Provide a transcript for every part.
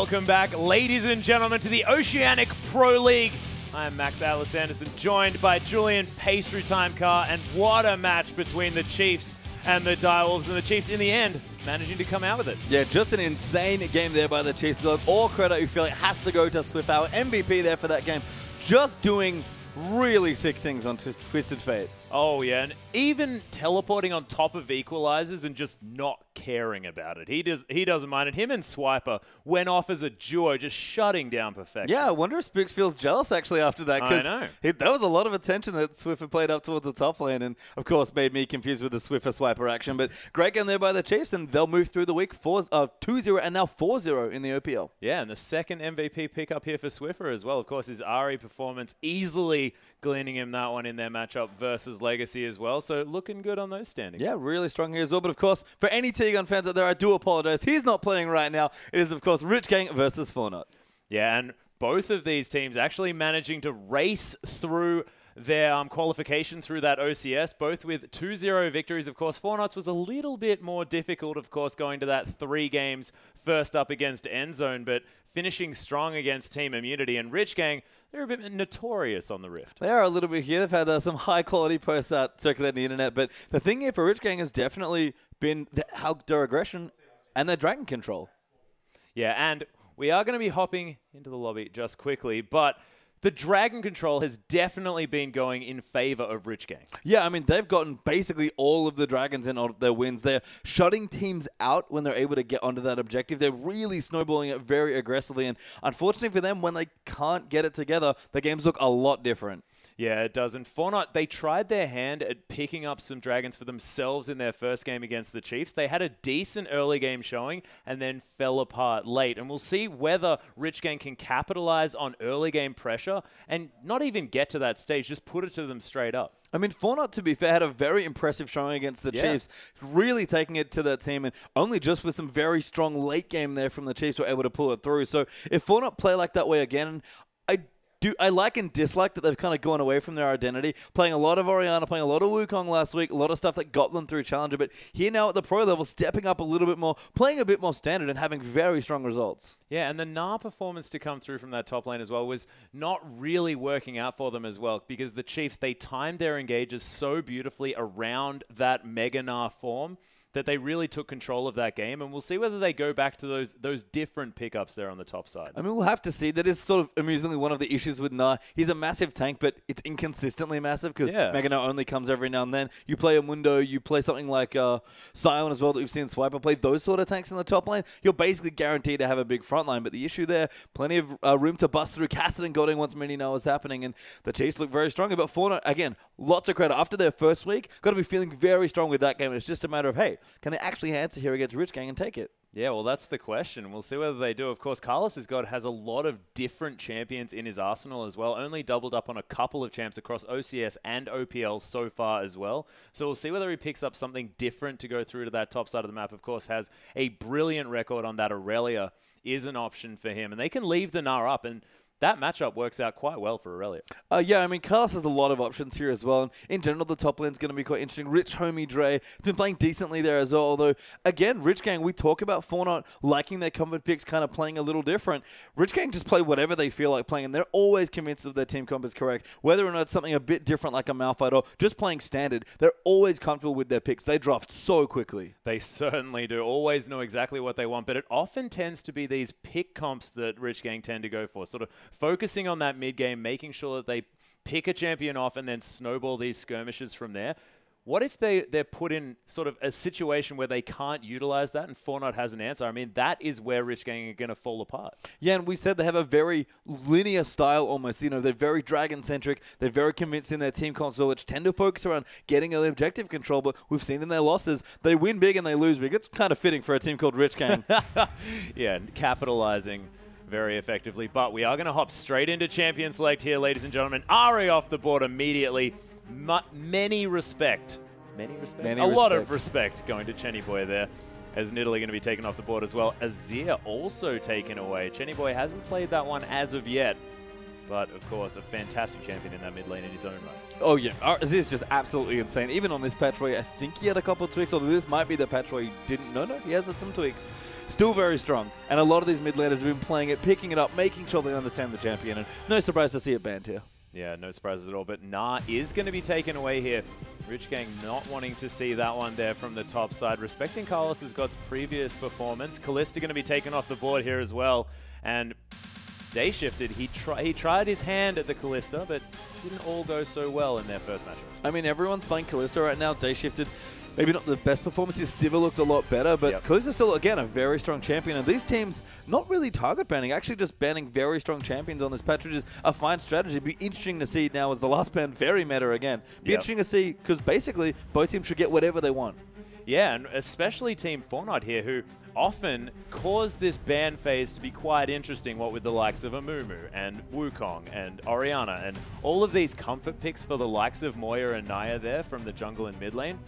Welcome back, ladies and gentlemen, to the Oceanic Pro League. I am Max Atlas Anderson, joined by Julian Pastry Time Car, and what a match between the Chiefs and the Direwolves, and the Chiefs, in the end, managing to come out with it. Yeah, just an insane game there by the Chiefs. All credit, you feel it has to go to Swift, our MVP there for that game. Just doing really sick things on Twisted Fate. Oh, yeah, and even teleporting on top of equalizers and just not caring about it. He doesn't mind it. Him and Swiper went off as a duo, just shutting down perfection. Yeah, I wonder if Spix feels jealous, actually, after that. I know. That was a lot of attention that Swiffer played up towards the top lane and, of course, made me confused with the Swiffer-Swiper action. But great game there by the Chiefs, and they'll move through the week 2-0 and now 4-0 in the OPL. Yeah, and the second MVP pickup here for Swiffer as well, of course, is Ari performance, easily gleaning him that one in their matchup versus Legacy as well. So looking good on those standings. Yeah, really strong here as well. But of course, for any T-Gun fans out there, I do apologize. He's not playing right now. It is, of course, Rich Gang versus Fortnite. Yeah, and both of these teams actually managing to race through their qualification through that OCS, both with 2-0 victories. Of course, Fortnite's was a little bit more difficult, of course, going to that 3 games first up against Endzone, but finishing strong against Team Immunity. And Rich Gang, they're a bit notorious on the Rift. They are a little bit here. They've had some high-quality posts out circulating the internet, but the thing here for Rich Gang has definitely been their aggression and their Dragon control. Yeah, and we are going to be hopping into the lobby just quickly, but the Dragon control has definitely been going in favor of Rich Gang. Yeah, I mean, they've gotten basically all of the Dragons in on their wins. They're shutting teams out when they're able to get onto that objective. They're really snowballing it very aggressively, and unfortunately for them, when they can't get it together, the games look a lot different. Yeah, it does. And Fortnite, they tried their hand at picking up some Dragons for themselves in their first game against the Chiefs. They had a decent early game showing and then fell apart late. And we'll see whether Rich Gang can capitalize on early game pressure and not even get to that stage, just put it to them straight up. I mean, Fortnite, to be fair, had a very impressive showing against the Chiefs, really taking it to that team, and only just with some very strong late game there from the Chiefs were able to pull it through. So if Fortnite play like that way again, I like and dislike that they've kind of gone away from their identity, playing a lot of Orianna, playing a lot of Wukong last week, a lot of stuff that got them through Challenger, but here now at the pro level, stepping up a little bit more, playing a bit more standard and having very strong results. Yeah, and the Gnar performance to come through from that top lane as well was not really working out for them as well, because the Chiefs, they timed their engages so beautifully around that Mega Gnar form that they really took control of that game, and we'll see whether they go back to those different pickups there on the top side. I mean, we'll have to see. That is sort of amusingly one of the issues with Gnar. He's a massive tank, but it's inconsistently massive because Mega Gnar only comes every now and then. You play a Mundo, you play something like Sion as well that we've seen Swiper play, those sort of tanks in the top lane, you're basically guaranteed to have a big front line, but the issue there, plenty of room to bust through Cassidy and Godding once many know what's happening, and the Chiefs look very strong. But Fortnite, again, lots of credit. After their first week, got to be feeling very strong with that game. It's just a matter of, hey, can they actually answer here against Rich Gang and take it? Yeah, well, that's the question. We'll see whether they do. Of course, Carlos has a lot of different champions in his arsenal as well. Only doubled up on a couple of champs across OCS and OPL so far as well. So we'll see whether he picks up something different to go through to that top side of the map. Of course, has a brilliant record on that. Aurelia is an option for him. And they can leave the Gnar up, and that matchup works out quite well for Aurelia. Yeah, I mean, Carlos has a lot of options here as well. And in general, the top lane's going to be quite interesting. Rich, Homie, Dre, been playing decently there as well. Although, again, Rich Gang, we talk about Fortnite liking their comfort picks, kind of playing a little different. Rich Gang just play whatever they feel like playing, and they're always convinced that their team comp is correct. Whether or not it's something a bit different like a Malphite or just playing standard, they're always comfortable with their picks. They draft so quickly. They certainly do. Always know exactly what they want, but it often tends to be these pick comps that Rich Gang tend to go for, sort of focusing on that mid game, making sure that they pick a champion off and then snowball these skirmishes from there. What if they're put in sort of a situation where they can't utilize that and Fortnite has an answer? I mean, that is where Rich Gang are going to fall apart. Yeah, and we said they have a very linear style almost. You know, they're very Dragon-centric. They're very convinced in their team console, which tend to focus around getting an objective control, but we've seen in their losses, they win big and they lose big. It's kind of fitting for a team called Rich Gang. Yeah, capitalizing very effectively. But we are going to hop straight into Champion Select here, ladies and gentlemen. Ari off the board immediately. Many respect. A lot of respect going to Chenny Boy there, as Nidalee going to be taken off the board as well. Azir also taken away. Chenny Boy hasn't played that one as of yet, but of course a fantastic champion in that mid lane in his own right. Oh yeah, Azir's just absolutely insane. Even on this patch where I think he had a couple of tweaks, although this might be the patch where he didn't. No, he has had some tweaks. still very strong. And a lot of these mid laners have been playing it, picking it up, making sure they understand the champion. And no surprise to see it banned here. Yeah, no surprises at all. But Nah is going to be taken away here. Rich Gang not wanting to see that one there from the top side. Respecting Carlos's God's previous performance. Kalista going to be taken off the board here as well. And Day shifted. He tried his hand at the Kalista, but didn't all go so well in their first matchup. I mean, everyone's playing Kalista right now. Day shifted. Maybe not the best performances. Sivir looked a lot better, but Kalista's still, again, a very strong champion. And these teams not really target banning, actually just banning very strong champions on this patch, which is a fine strategy. It'd be interesting to see now as the last ban very meta again. Be interesting to see, because basically both teams should get whatever they want. Yeah, and especially Team Fortnite here, who often cause this ban phase to be quite interesting, what with the likes of Amumu and Wukong and Orianna and all of these comfort picks for the likes of Moya and Naya there from the jungle and mid lane.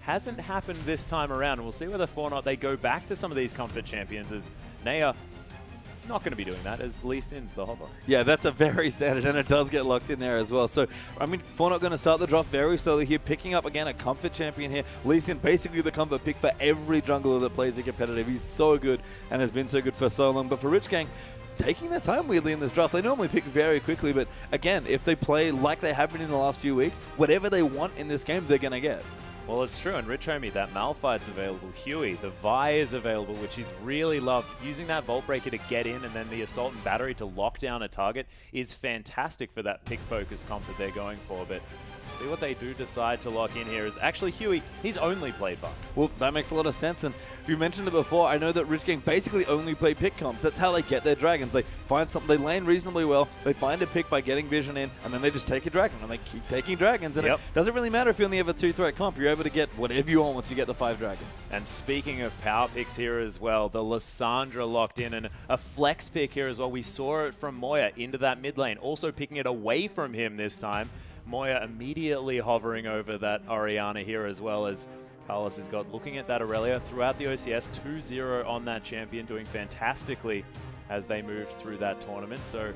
Hasn't happened this time around, and we'll see whether Fortnite they go back to some of these comfort champions, as Naya not going to be doing that as Lee Sin's the hover. Yeah, that's a very standard, and it does get locked in there as well. So, I mean, Fortnite going to start the drop very slowly here, picking up, again, a comfort champion here. Lee Sin, basically the comfort pick for every jungler that plays a competitive. He's so good and has been so good for so long. But for Rich Gang, taking their time weirdly in this draft. They normally pick very quickly, but again, if they play like they have been in the last few weeks, whatever they want in this game, they're going to get. Well, it's true, and Rich Homie, that Malphite's available. Huey, the Vi is available, which he's really loved. Using that Vault Breaker to get in and then the Assault and Battery to lock down a target is fantastic for that pick focus comp that they're going for, but see what they do decide to lock in here is actually Huey, he's only played Vi. Well, that makes a lot of sense, and you mentioned it before. I know that Rich Gang basically only play pick comps. That's how they get their dragons. They find something, they lane reasonably well, they find a pick by getting vision in, and then they just take a dragon, and they keep taking dragons, and it doesn't really matter if you only have a 2-threat comp. You're able to get whatever you want once you get the 5 dragons. And speaking of power picks here as well, the Lissandra locked in, and a flex pick here as well. We saw it from Moya into that mid lane, also picking it away from him this time. Moya immediately hovering over that Orianna here, as well as Carlos has got looking at that Aurelia throughout the OCS, 2-0 on that champion, doing fantastically as they moved through that tournament. So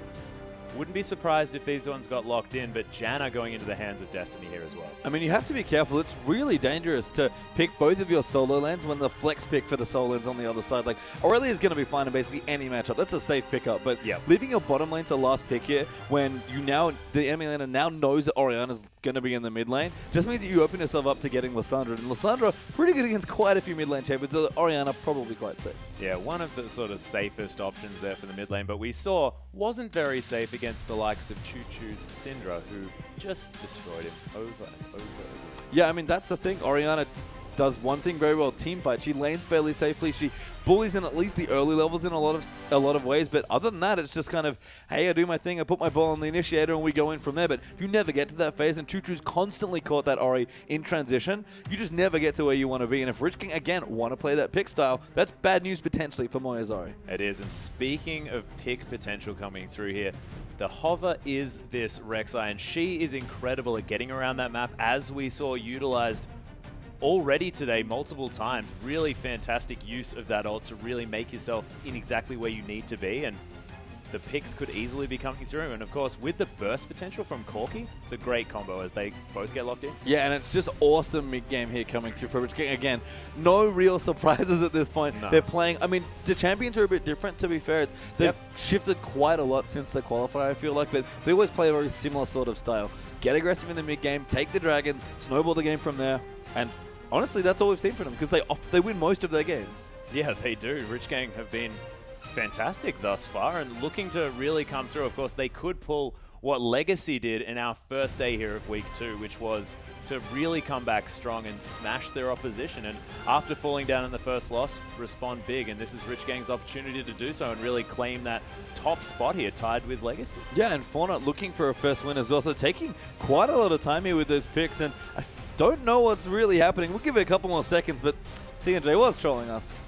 wouldn't be surprised if these ones got locked in, but Janna going into the hands of Destiny here as well. I mean, you have to be careful. It's really dangerous to pick both of your solo lanes when the flex pick for the solo lane's on the other side. Like, Aurelia is going to be fine in basically any matchup. That's a safe pickup, but leaving your bottom lane to last pick here when you now, the enemy laner now knows that Orianna's going to be in the mid lane, just means that you open yourself up to getting Lissandra. And Lissandra, pretty good against quite a few mid lane champions, so Orianna probably quite safe. Yeah, one of the sort of safest options there for the mid lane, but we saw wasn't very safe against the likes of Choo Choo's Syndra, who just destroyed him over and over again. Yeah, I mean, that's the thing. Orianna just does one thing very well, team fight. She lanes fairly safely. She bullies in at least the early levels in a lot of ways, but other than that, it's just kind of, hey, I do my thing, I put my ball on the initiator, and we go in from there. But if you never get to that phase, and Choo Choo's constantly caught that Ori in transition, you just never get to where you want to be. And if Rich King, again, want to play that pick style, that's bad news potentially for Moya's Ori. It is, and speaking of pick potential coming through here, the hover is this Rek'Sai, and she is incredible at getting around that map, as we saw utilized already today multiple times. Really fantastic use of that ult to really make yourself in exactly where you need to be, and the picks could easily be coming through. And of course, with the burst potential from Corki, it's a great combo as they both get locked in. Yeah, and it's just awesome mid-game here coming through for Rich King. Again, no real surprises at this point. No. They're playing, I mean, the champions are a bit different, to be fair. They've shifted quite a lot since the qualifier, I feel like, but they always play a very similar sort of style. Get aggressive in the mid-game, take the dragons, snowball the game from there, and honestly, that's all we've seen from them, because they win most of their games. Yeah, they do. Rich Gang have been fantastic thus far and looking to really come through. Of course, they could pull what Legacy did in our first day here of Week 2, which was to really come back strong and smash their opposition. And after falling down in the first loss, respond big. And this is Rich Gang's opportunity to do so and really claim that top spot here, tied with Legacy. Yeah, and Fortnite looking for a first win as well. So taking quite a lot of time here with those picks. And I don't know what's really happening. We'll give it a couple more seconds, but CNJ was trolling us.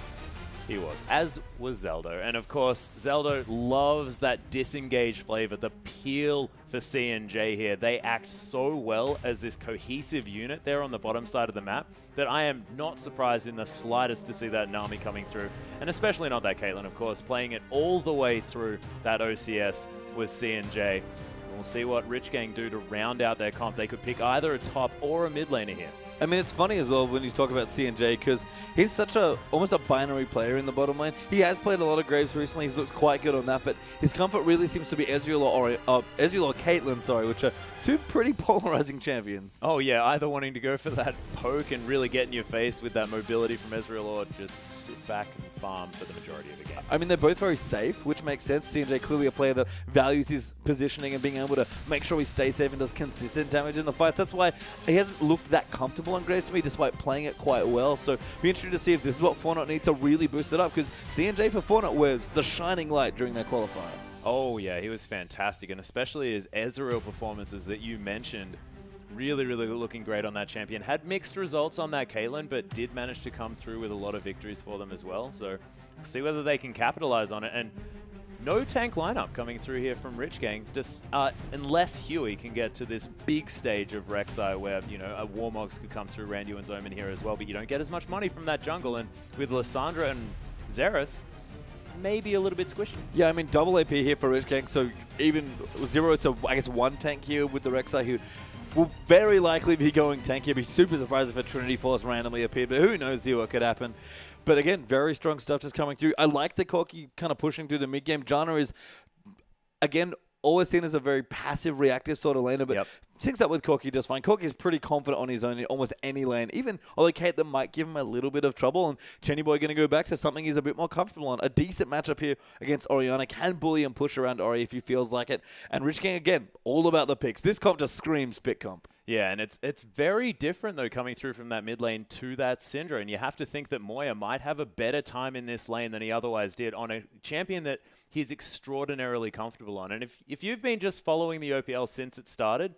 He was, as was Zeldo. And of course, Zeldo loves that disengaged flavor, the peel for C&J here. They act so well as this cohesive unit there on the bottom side of the map that I am not surprised in the slightest to see that Nami coming through. And especially not that Caitlyn, of course, playing it all the way through that OCS was C&J. We'll see what Rich Gang do to round out their comp. They could pick either a top or a mid laner here. I mean, it's funny as well when you talk about C&J because he's such almost a binary player in the bottom lane. He has played a lot of Graves recently. He's looked quite good on that, but his comfort really seems to be Ezreal or Caitlyn, sorry, which are two pretty polarizing champions. Oh yeah, either wanting to go for that poke and really get in your face with that mobility from Ezreal, or just sit back and farm for the majority of the game. I mean, they're both very safe, which makes sense. C&J clearly a player that values his positioning and being able to make sure he stays safe and does consistent damage in the fights. That's why he hasn't looked that comfortable on Graves to me, despite playing it quite well. So be interested to see if this is what Fortnite need to really boost it up, because C&J for Fortnite was the shining light during their qualifier. Oh yeah, he was fantastic, and especially his Ezreal performances that you mentioned. Really, really looking great on that champion. Had mixed results on that Caitlyn, but did manage to come through with a lot of victories for them as well. So we'll see whether they can capitalize on it. And no tank lineup coming through here from Rich Gang, just unless Huey can get to this big stage of Rek'Sai where, you know, a Warmogs could come through, Randuin's Omen here as well, but you don't get as much money from that jungle. And with Lissandra and Xerath, maybe a little bit squishy. Yeah, I mean, double AP here for Rich Gang, so even 0 to, I guess, 1 tank here with the Rek'Sai, who will very likely be going tank here. Be super surprised if a Trinity Force randomly appeared, but who knows here what could happen. But again, very strong stuff just coming through. I like the Corki kind of pushing through the mid-game. Janna is, again, always seen as a very passive, reactive sort of laner, but syncs up with Corki just fine. Corki's pretty confident on his own in almost any lane, even although Kate that might give him a little bit of trouble, and Chenny Boy going to go back to something he's a bit more comfortable on. A decent matchup here against Orianna. Can bully and push around Ori if he feels like it. And Rich Gang, again, all about the picks. This comp just screams pick comp. Yeah, and it's very different, though, coming through from that mid lane to that Syndra. And you have to think that Moya might have a better time in this lane than he otherwise did on a champion that he's extraordinarily comfortable on. And if you've been just following the OPL since it started,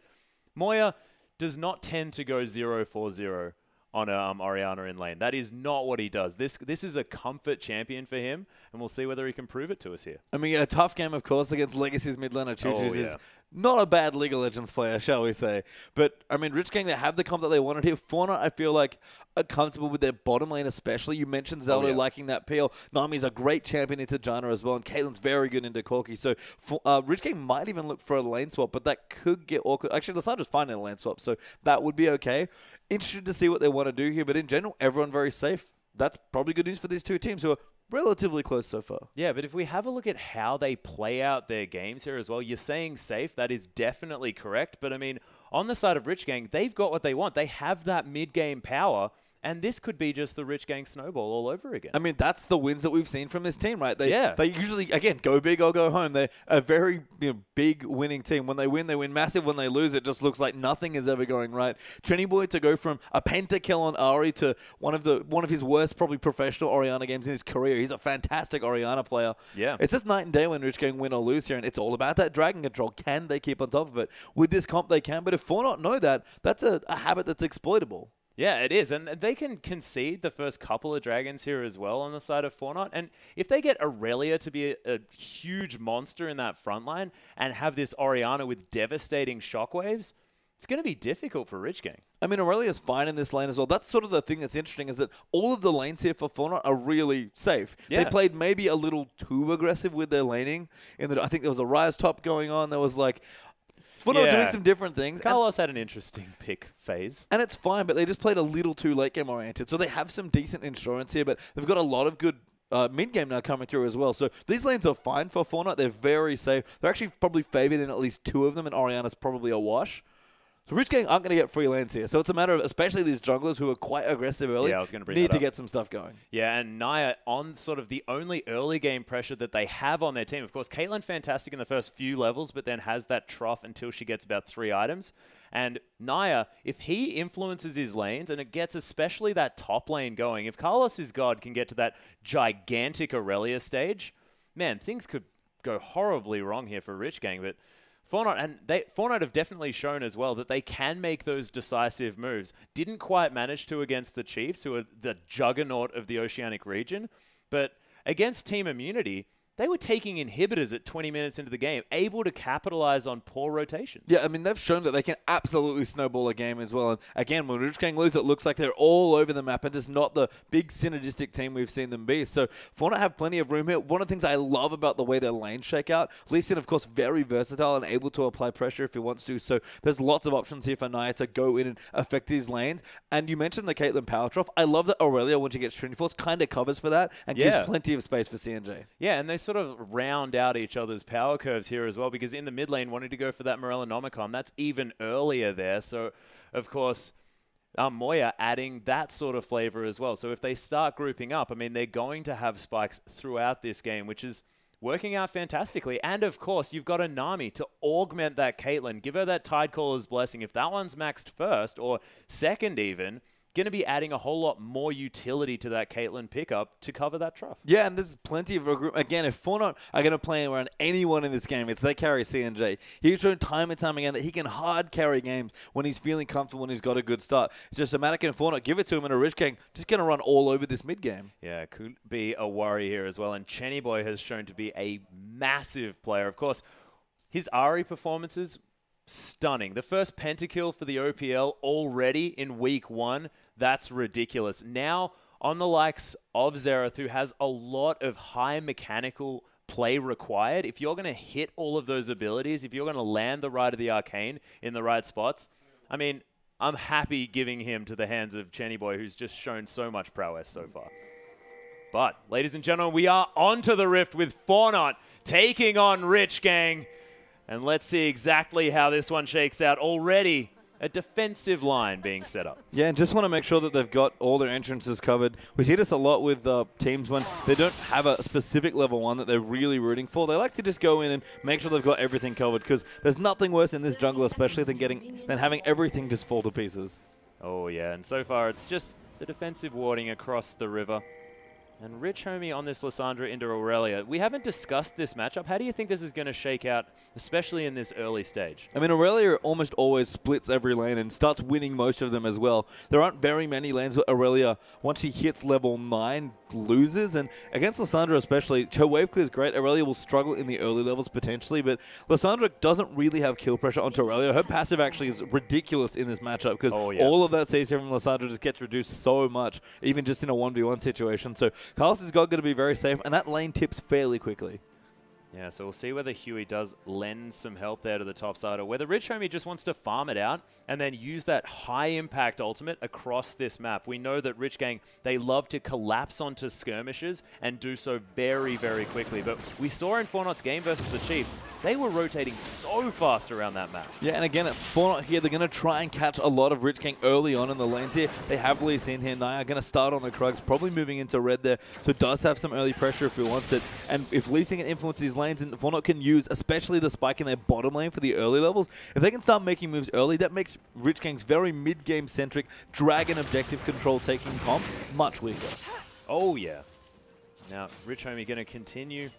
Moya does not tend to go 0-4-0 on Orianna in lane. That is not what he does. This is a comfort champion for him, and we'll see whether he can prove it to us here. I mean, a tough game, of course, against Legacy's mid laner. Choo-Choo's is not a bad League of Legends player, shall we say. But, I mean, Rich Gang, they have the comp that they wanted here. Fortnite, I feel like, are comfortable with their bottom lane especially. You mentioned Zelda liking that peel. Nami's a great champion into Janna as well, and Caitlyn's very good into Corki. So, Rich Gang might even look for a lane swap, but that could get awkward. Actually, Lissandra's fine in a lane swap, so that would be okay. Interested to see what they want to do here, but in general, everyone very safe. That's probably good news for these two teams who are relatively close so far. Yeah, but if we have a look at how they play out their games here as well, you're saying safe. That is definitely correct. But, I mean, on the side of Rich Gang, they've got what they want. They have that mid-game power, and this could be just the Rich Gang snowball all over again. I mean, that's the wins that we've seen from this team, right? They usually, again, go big or go home. They're a very big winning team. When they win massive. When they lose, it just looks like nothing is ever going right. Trini Boy to go from a pentakill on Ari to one of his worst, probably professional Orianna games in his career. He's a fantastic Orianna player. Yeah. It's just night and day when Rich Gang win or lose here, and it's all about that dragon control. Can they keep on top of it? With this comp, they can, but if Fortnite know that, that's a habit that's exploitable. Yeah, it is. And they can concede the first couple of dragons here as well on the side of Fortnite. And if they get Aurelia to be a huge monster in that front line and have this Orianna with devastating shockwaves, it's going to be difficult for Rich Gang. I mean, Aurelia's fine in this lane as well. That's sort of the thing that's interesting, is that all of the lanes here for Fortnite are really safe. Yeah. They played maybe a little too aggressive with their laning. I think there was a Rise top going on. There was like... Fortnite doing some different things. Carlos had an interesting pick phase. And it's fine, but they just played a little too late game oriented. So they have some decent insurance here, but they've got a lot of good mid-game now coming through as well. So these lanes are fine for Fortnite. They're very safe. They're actually probably favored in at least 2 of them, and Orianna's probably a wash. So Rich Gang aren't going to get free lanes here. So it's a matter of, especially these junglers who are quite aggressive early, need to get some stuff going. Yeah, and Naya on sort of the only early game pressure that they have on their team. Of course, Caitlyn fantastic in the first few levels, but then has that trough until she gets about 3 items. And Naya, if he influences his lanes, and it gets especially that top lane going, if Carlos's God can get to that gigantic Aurelia stage, man, things could go horribly wrong here for Rich Gang. But Fortnite have definitely shown as well that they can make those decisive moves. Didn't quite manage to against the Chiefs, who are the juggernaut of the Oceanic region, but against Team Immunity, they were taking inhibitors at 20 minutes into the game, able to capitalize on poor rotations. Yeah, I mean, they've shown that they can absolutely snowball a game as well. And again, when Rich Gang lose, it looks like they're all over the map and just not the big synergistic team we've seen them be. So Fauna have plenty of room here. One of the things I love about the way their lanes shake out, Lee Sin, of course, very versatile and able to apply pressure if he wants to. So there's lots of options here for Nia to go in and affect these lanes. And you mentioned the Caitlyn power trough. I love that Aurelia, when she gets Trinity Force, kind of covers for that and gives plenty of space for CNJ. Yeah, and they sort of round out each other's power curves here as well, because in the mid lane, wanting to go for that Morellonomicon, that's even earlier there. So, of course, Moya adding that sort of flavor as well. So if they start grouping up, I mean, they're going to have spikes throughout this game, which is working out fantastically. And, of course, you've got a Nami to augment that Caitlyn, give her that Tidecaller's Blessing. If that one's maxed first, or second even, going to be adding a whole lot more utility to that Caitlyn pickup to cover that trough. Yeah, and there's plenty of regroup. Again, if Fortnite are going to play around anyone in this game, it's they carry CNJ. He's shown time and time again that he can hard carry games when he's feeling comfortable and he's got a good start. It's just a Matic and Fortnite, give it to him, and a Rich Gang just going to run all over this mid game. Yeah, could be a worry here as well. And Chenny Boy has shown to be a massive player. Of course, his Ahri performances, stunning. The first pentakill for the OPL already in week 1. That's ridiculous. Now, on the likes of Xerath, who has a lot of high mechanical play required, if you're going to hit all of those abilities, if you're going to land the Rite of the Arcane in the right spots, I mean, I'm happy giving him to the hands of Chenny Boy, who's just shown so much prowess so far. But, ladies and gentlemen, we are onto the Rift with Fortnite taking on Rich Gang. And let's see exactly how this one shakes out. Already a defensive line being set up. Yeah, and just want to make sure that they've got all their entrances covered. We see this a lot with teams when they don't have a specific level 1 that they're really rooting for. They like to just go in and make sure they've got everything covered, because there's nothing worse in this jungle, especially than having everything just fall to pieces. Oh, yeah, and so far it's just the defensive warding across the river. And Rich Homie on this Lissandra into Aurelia. We haven't discussed this matchup. How do you think this is going to shake out, especially in this early stage? I mean, Aurelia almost always splits every lane and starts winning most of them as well. There aren't very many lanes where Aurelia, once she hits level 9, loses. And against Lissandra especially, her wave clear is great. Aurelia will struggle in the early levels potentially, but Lissandra doesn't really have kill pressure onto Aurelia. Her passive actually is ridiculous in this matchup, because all of that CC from Lissandra just gets reduced so much, even just in a 1v1 situation. So Carlos is going to be very safe, and that lane tips fairly quickly. Yeah, so we'll see whether Huey does lend some help there to the top side, or whether Rich Homie just wants to farm it out and then use that high-impact ultimate across this map. We know that Rich Gang, they love to collapse onto skirmishes and do so very, very quickly. But we saw in Fortnite's game versus the Chiefs, they were rotating so fast around that map. Yeah, and again, at Fortnite here, they're going to try and catch a lot of Rich Gang early on in the lanes here. They have Lee Sin here. Nia going to start on the Krugs, probably moving into red there, so does have some early pressure if he wants it. And if Lee Sin can influence these lanes, and Fortnite can use, especially the spike in their bottom lane for the early levels, if they can start making moves early, that makes Rich Gang's very mid-game centric dragon objective control taking comp much weaker. Oh, yeah. Now, Rich Homie going to continue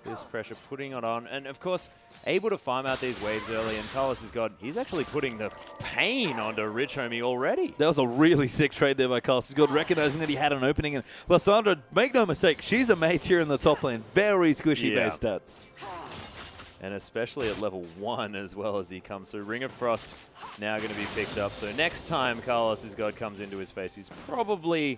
this pressure, putting it on, and of course, able to farm out these waves early, and Carlos has got, he's actually putting the pain onto Rich Homie already. That was a really sick trade there by Carlos. He's got recognizing that he had an opening, and Lissandra, make no mistake, she's a mate here in the top lane. Very squishy base stats. And especially at level 1 as well as he comes through. Ring of Frost now going to be picked up, so next time Carlos's God comes into his face, he's probably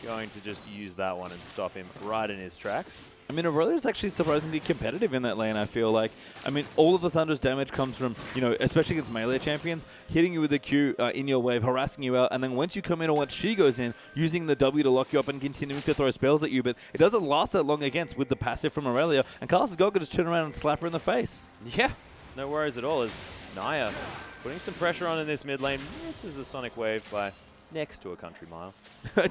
going to just use that one and stop him right in his tracks. I mean, Aurelia's actually surprisingly competitive in that lane, I feel like. I mean, all of Lissandra's damage comes from, you know, especially against melee champions, hitting you with a Q in your wave, harassing you out, and then once you come in or once she goes in, using the W to lock you up and continuing to throw spells at you, but it doesn't last that long against with the passive from Aurelia, and Carlos has got to just turn around and slap her in the face. Yeah, no worries at all, as Nia putting some pressure on in this mid lane. Misses the Sonic Wave by next to a country mile.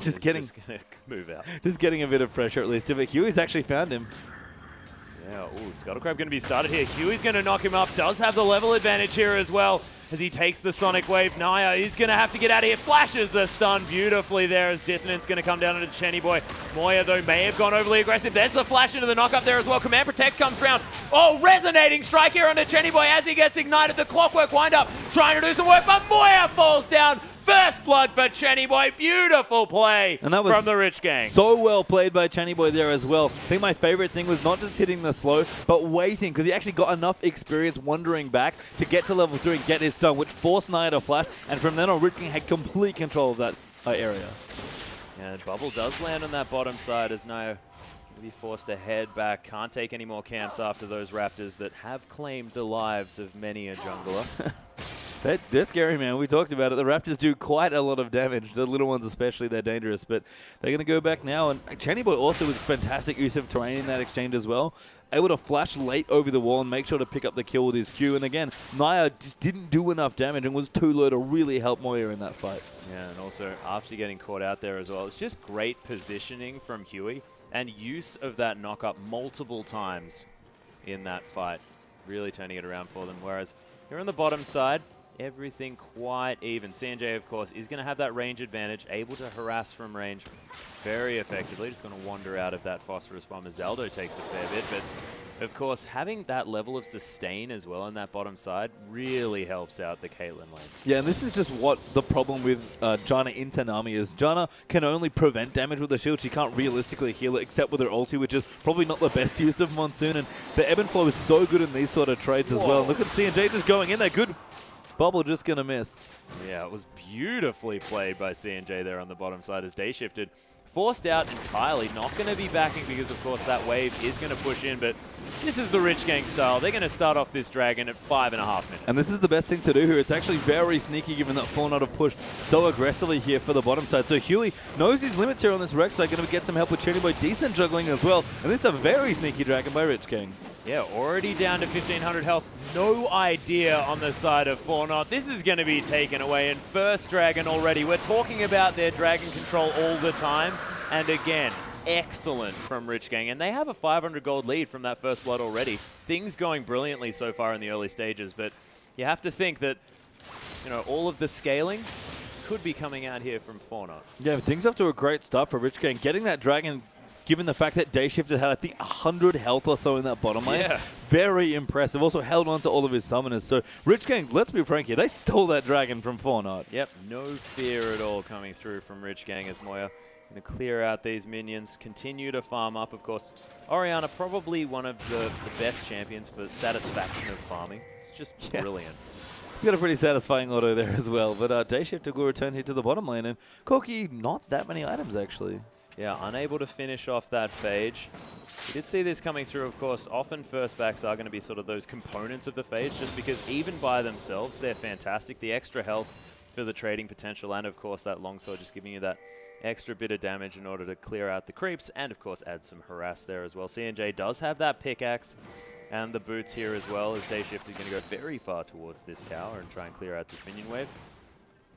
just going to move out. Just getting a bit of pressure at least. But Huey's actually found him. Yeah, ooh, Scuttle Crab going to be started here. Huey's going to knock him up. Does have the level advantage here as well as he takes the Sonic Wave. Nia is going to have to get out of here. Flashes the stun beautifully there as Dissonance going to come down into Chenny Boy. Moya, though, may have gone overly aggressive. There's a flash into the knock-up there as well. Command Protect comes round. Oh, resonating strike here onto Chenny Boy as he gets ignited. The Clockwork wind-up trying to do some work, but Moya falls down. First blood for Chenny Boy. Beautiful play And that was from the Rich Gang. so well played by Chenny Boy there as well. I think my favorite thing was not just hitting the slow, but waiting, because he actually got enough experience wandering back to get to level 3 and get his stun, which forced Nia to flash. And from then on, Rich Gang had complete control of that area. Yeah, bubble does land on that bottom side as Nia will be forced to head back. Can't take any more camps after those Raptors that have claimed the lives of many a jungler. They're scary, man. We talked about it. The Raptors do quite a lot of damage. The little ones especially, they're dangerous. But they're going to go back now. And Chenny Boy also with fantastic use of terrain in that exchange as well. Able to flash late over the wall and make sure to pick up the kill with his Q. And again, Nia just didn't do enough damage and was too low to really help Moya in that fight. Yeah, and also after getting caught out there as well, it's just great positioning from Huey and use of that knock-up multiple times in that fight, really turning it around for them. Whereas here on the bottom side, everything quite even. CNJ, of course, is going to have that range advantage, able to harass from range very effectively. Just going to wander out of that phosphorus bomb as Zaldo takes a fair bit. But, of course, having that level of sustain as well on that bottom side really helps out the Caitlyn lane. Yeah, and this is just what the problem with Janna into Nami is. Janna can only prevent damage with the shield. She can't realistically heal it except with her ulti, which is probably not the best use of Monsoon. And the ebb and flow is so good in these sort of trades as well. Look at CNJ just going in there. Good bubble, just going to miss. Yeah, it was beautifully played by CNJ there on the bottom side as Day shifted. Forced out entirely, not going to be backing because, of course, that wave is going to push in, but this is the Rich Gang style. They're going to start off this Dragon at 5.5 minutes. And this is the best thing to do here. It's actually very sneaky given that Fortnite have pushed so aggressively here for the bottom side. So Huey knows his limits here on this Rex side, going to get some help with Chenny Boy. Decent juggling as well. And this is a very sneaky Dragon by Rich Gang. Yeah, already down to 1,500 health. No idea on the side of Fortnite. This is going to be taken away in first Dragon already. We're talking about their Dragon control all the time. And again, excellent from Rich Gang. And they have a 500 gold lead from that first blood already. Things going brilliantly so far in the early stages. But you have to think that, you know, all of the scaling could be coming out here from Fortnite. Yeah, things off to a great start for Rich Gang. Getting that Dragon, given the fact that Day Shifter had, I think, 100 health or so in that bottom lane. Yeah. Very impressive. Also held on to all of his summoners. So Rich Gang, let's be frank here, they stole that Dragon from Fortnite. Yep, no fear at all coming through from Rich Gang as Moya going to clear out these minions, continue to farm up. Of course, Orianna probably one of the best champions for satisfaction of farming. It's just brilliant. He's got a pretty satisfying auto there as well. But Day Shifter will return here to the bottom lane. And Corki, not that many items, actually. Yeah, unable to finish off that phage. We did see this coming through, of course. Often first backs are going to be sort of those components of the phage, just because even by themselves, they're fantastic. The extra health for the trading potential, and of course that longsword just giving you that extra bit of damage in order to clear out the creeps, and of course add some harass there as well. CNJ does have that pickaxe and the boots here as well, as Day Shift is going to go very far towards this tower and try and clear out this minion wave.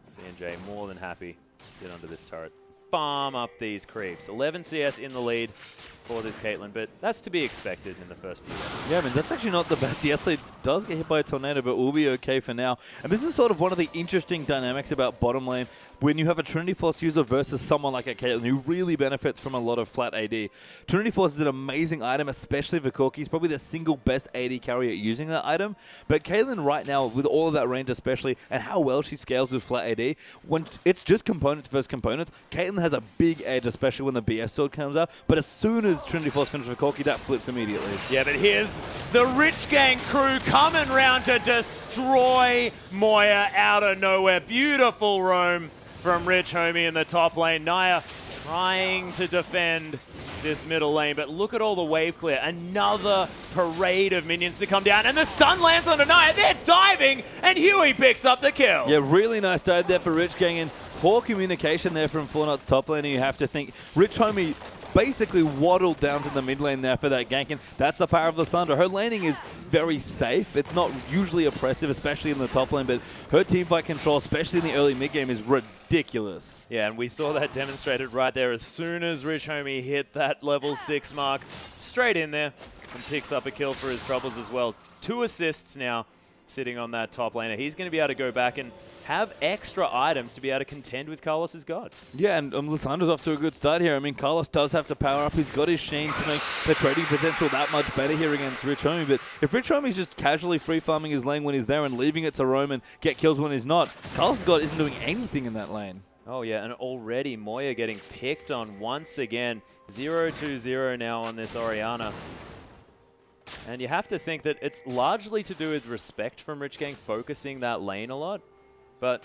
CNJ more than happy to sit under this turret. Farm up these creeps. 11 CS in the lead for this Caitlyn, but that's to be expected in the first few rounds. Yeah, I mean, that's actually not the best. Yes, it does get hit by a tornado, but we'll be okay for now. And this is sort of one of the interesting dynamics about bottom lane when you have a Trinity Force user versus someone like a Caitlyn who really benefits from a lot of flat AD. Trinity Force is an amazing item, especially for Corki. He's probably the single best AD carrier using that item. But Caitlyn right now, with all of that range especially, and how well she scales with flat AD, when it's just components versus components, Caitlyn has a big edge, especially when the BS sword comes out. But as soon as Trinity Force finishes for Corki, that flips immediately. Yeah, but here's the Rich Gang crew coming round to destroy Moya out of nowhere. Beautiful roam from Rich Homie in the top lane. Nia trying to defend this middle lane, but look at all the wave clear. Another parade of minions to come down, and the stun lands on Nia. They're diving, and Huey picks up the kill. Yeah, really nice dive there for Rich Gang, and poor communication there from Fortnite's top lane. You have to think Rich Homie basically waddled down to the mid lane there for that gank, and that's the power of Lissandra. Her laning is very safe. It's not usually oppressive, especially in the top lane, but her teamfight control, especially in the early mid game, is ridiculous. Yeah, and we saw that demonstrated right there as soon as Rich Homie hit that level 6 mark. Straight in there and picks up a kill for his troubles as well. 2 assists now. sitting on that top laner. He's going to be able to go back and have extra items to be able to contend with Carlos's God. Yeah, and Lissandra's off to a good start here. I mean, Carlos does have to power up. He's got his Sheen to make the trading potential that much better here against Rich Homie. But if Rich Homie's just casually free farming his lane when he's there and leaving it to roam and get kills when he's not, Carlos's God isn't doing anything in that lane. Oh, yeah, and already Moya getting picked on once again. 0-2-0 now on this Orianna. And you have to think that it's largely to do with respect from Rich Gang focusing that lane a lot. But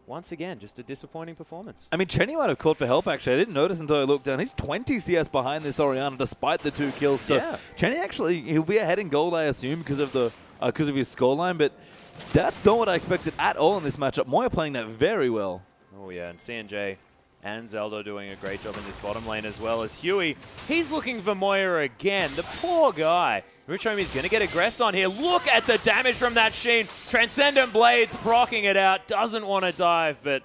once again, just a disappointing performance. I mean, Chenny might have called for help, actually. I didn't notice until I looked down. He's 20 CS behind this Orianna despite the 2 kills. So yeah. Chenny actually, he'll be ahead in gold, I assume, because of his scoreline. But that's not what I expected at all in this matchup. Moya playing that very well. Oh, yeah, and CNJ and Zelda doing a great job in this bottom lane as well as Huey. He's looking for Moya again. The poor guy. Rich Homie's going to get aggressed on here. Look at the damage from that Sheen. Transcendent Blades procking it out. Doesn't want to dive, but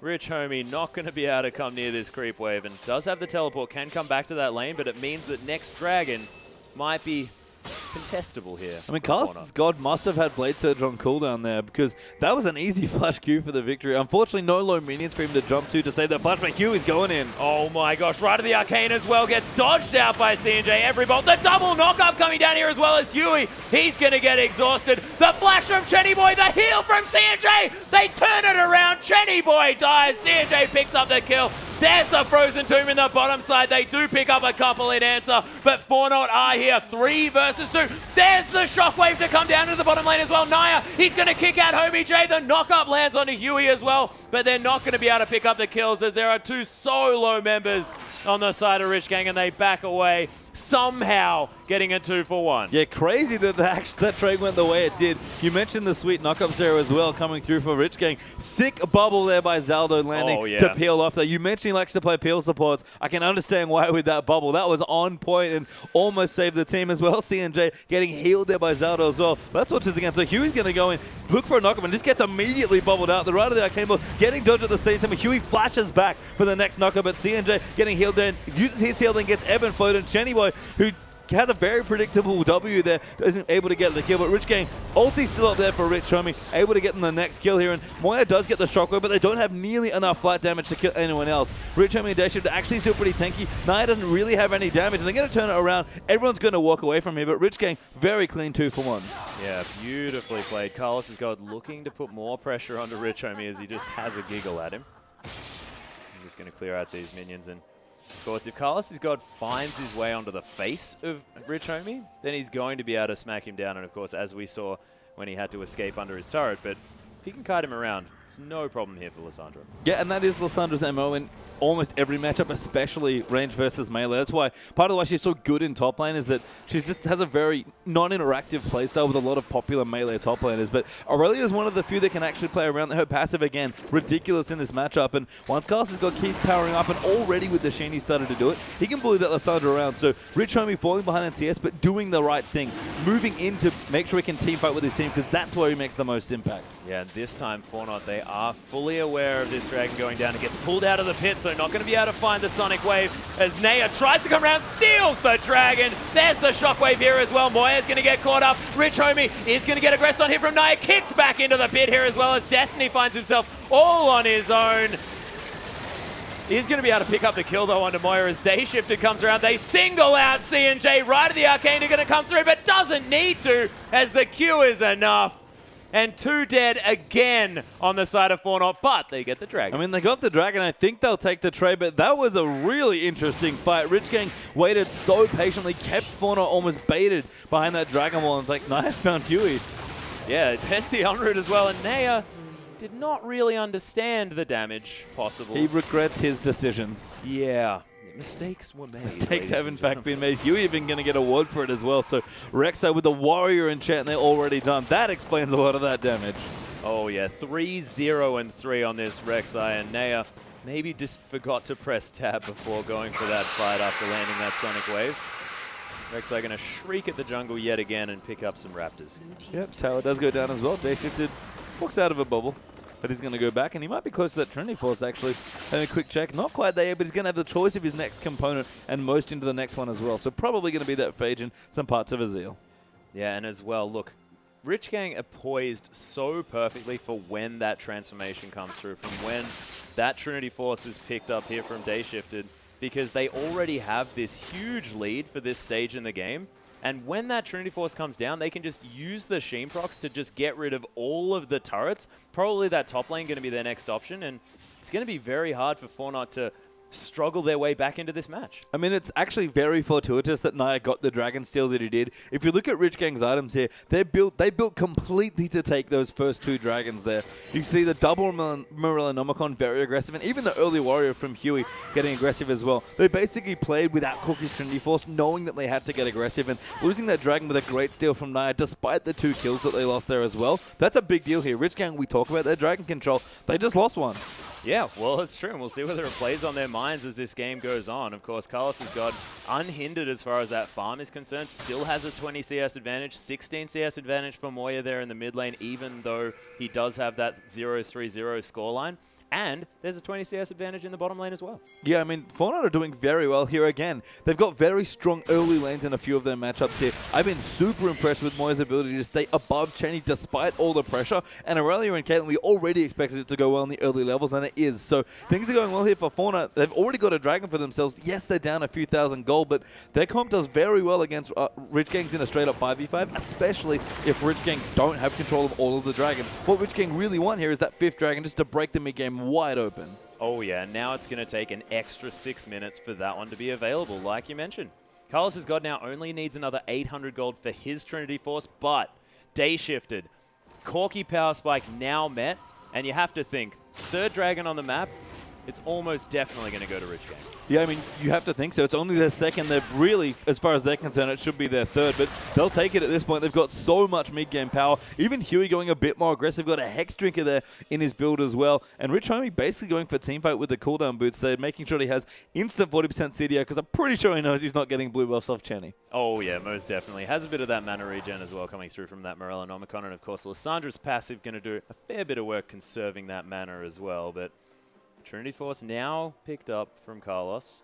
Rich Homie not going to be able to come near this creep wave and does have the teleport. Can come back to that lane, but it means that next Dragon might be contestable here. I mean, Carlos's God must have had Blade Surge on cooldown there because that was an easy flash Q for the victory. Unfortunately, no low minions for him to jump to save that flash, but Huey's going in. Oh my gosh, right to the Arcane as well. Gets dodged out by CNJ. Every bolt. The double knock-up coming down here as well as Huey. He's going to get exhausted. The flash from Chenny Boy. The heal from CNJ. They turn it around. Chenny Boy dies. CNJ picks up the kill. There's the Frozen Tomb in the bottom side. They do pick up a couple in answer, but Fortnite are here. 3 versus 2. There's the Shockwave to come down to the bottom lane as well. Naya, he's going to kick out Homie J. The knock-up lands onto Huey as well, but they're not going to be able to pick up the kills as there are 2 solo members on the side of Rich Gang, and they back away, somehow getting a 2-for-1. Yeah, crazy that that trade went the way it did. You mentioned the sweet knockups there as well coming through for Rich Gang. Sick bubble there by Zaldo landing to peel off there. You mentioned he likes to play peel supports. I can understand why with that bubble. That was on point and almost saved the team as well. CNJ getting healed there by Zaldo as well. That's what it's again. So Huey's going to go in, look for a knockup, and just gets immediately bubbled out. The right of the Arcane Ball getting dodged at the same time. Huey flashes back for the next knockup, but CNJ getting healed there, uses his heal, then gets Eben floated. Chenny Boy, who has a very predictable W there, isn't able to get the kill, but Rich Gang, ulti's still up there for Rich Homie, able to get them the next kill here, and Moya does get the shockwave, but they don't have nearly enough flat damage to kill anyone else. Rich Homie and Dayshift are actually still pretty tanky. Naya doesn't really have any damage, and they're going to turn it around. Everyone's going to walk away from here, but Rich Gang, very clean 2-for-1. Yeah, beautifully played. Carlos has got looking to put more pressure onto Rich Homie as he just has a giggle at him. I'm just going to clear out these minions, and of course, if Carlos's God finds his way onto the face of Rich Homie, then he's going to be able to smack him down. And of course, as we saw when he had to escape under his turret, but if he can kite him around, it's no problem here for Lissandra. Yeah, and that is Lissandra's MO in almost every matchup, especially range versus melee. That's why, part of why she's so good in top lane is that she just has a very non-interactive playstyle with a lot of popular melee top laners. But Aurelia is one of the few that can actually play around her passive again. Ridiculous in this matchup. And once Carlos has got keep powering up, and already with the Sheen he started to do it, he can bully that Lissandra around. So Rich Homie falling behind in CS, but doing the right thing. Moving in to make sure he can team fight with his team, because that's where he makes the most impact. Yeah, this time Fortnite, they are fully aware of this Dragon going down. It gets pulled out of the pit, so not going to be able to find the Sonic Wave as Naya tries to come around, steals the Dragon. There's the Shockwave here as well. Moya's going to get caught up. Rich Homie is going to get aggressed on here from Naya. Kicked back into the pit here as well as Destiny finds himself all on his own. He's going to be able to pick up the kill, though, onto Moya as Dayshifter comes around. They single out CNJ right at the Arcane. They're going to come through, but doesn't need to as the Q is enough. And 2 dead again on the side of Fortnite, but they get the Dragon. I mean, they got the Dragon. I think they'll take the trade, but that was a really interesting fight. Rich Gang waited so patiently, kept Fortnite almost baited behind that Dragon Wall, and it's like, nice, found Huey. Yeah, Pesty en route as well, and Naya did not really understand the damage possible. He regrets his decisions. Yeah. Mistakes were made. Mistakes have in fact been made. Huey even going to get a award for it as well. So Rek'Sai with the Warrior enchant, they're already done. That explains a lot of that damage. Oh yeah, 3-0-3 on this Rek'Sai, and Naya maybe just forgot to press tab before going for that fight after landing that Sonic Wave. Rek'Sai going to shriek at the jungle yet again and pick up some Raptors. Yep, tower does go down as well. Dayshifted walks out of a bubble. But he's going to go back, and he might be close to that Trinity Force, actually. Having a quick check. Not quite there, but he's going to have the choice of his next component and most into the next one as well. So probably going to be that Phage and some parts of Azeel. Yeah, and as well, look, Rich Gang are poised so perfectly for when that transformation comes through, from when that Trinity Force is picked up here from Day Shifted, because they already have this huge lead for this stage in the game. And when that Trinity Force comes down, they can just use the Sheen procs to just get rid of all of the turrets. Probably that top lane going to be their next option, and it's going to be very hard for Fortnite to struggle their way back into this match. I mean, it's actually very fortuitous that Nia got the Dragon Steel that he did. If you look at Rich Gang's items here, they built completely to take those first 2 dragons there. You see the double Morellonomicon very aggressive, and even the early Warrior from Huey getting aggressive as well. They basically played without Corki's Trinity Force, knowing that they had to get aggressive, and losing that Dragon with a great steal from Nia, despite the 2 kills that they lost there as well. That's a big deal here. Rich Gang, we talk about their Dragon control. They just lost one. Yeah, well, it's true, and we'll see whether it plays on their minds as this game goes on. Of course, Carlos has got unhindered as far as that farm is concerned, still has a 20 CS advantage, 16 CS advantage for Moya there in the mid lane, even though he does have that 0-3-0 scoreline. And there's a 20 CS advantage in the bottom lane as well. Yeah, I mean, Fortnite are doing very well here again. They've got very strong early lanes in a few of their matchups here. I've been super impressed with Moya's ability to stay above Chenny despite all the pressure. And Aurelia and Caitlyn, we already expected it to go well in the early levels, and it is. So things are going well here for Fortnite. They've already got a Dragon for themselves. Yes, they're down a few thousand gold, but their comp does very well against Rich Gangs in a straight-up 5v5, especially if Rich Gang don't have control of all of the Dragon. What Rich Gang really want here is that 5th Dragon just to break the mid-game wide open. Oh yeah, now it's going to take an extra 6 minutes for that one to be available, like you mentioned. Carlos' God now only needs another 800 gold for his Trinity Force, but Day Shifted. Corki Power Spike now met, and you have to think, 3rd Dragon on the map, it's almost definitely going to go to Rich Gang. Yeah, I mean, you have to think so. It's only their 2nd. They're really, as far as they're concerned, it should be their 3rd, but they'll take it at this point. They've got so much mid-game power. Even Huey going a bit more aggressive. Got a Hex Drinker there in his build as well. And Rich Homie basically going for teamfight with the cooldown boots. They're making sure he has instant 40% CDR, because I'm pretty sure he knows he's not getting blue buffs off Chenny. Oh yeah, most definitely. Has a bit of that mana regen as well coming through from that Morellonomicon. And of course, Lyssandra's passive going to do a fair bit of work conserving that mana as well. But Trinity Force now picked up from Carlos.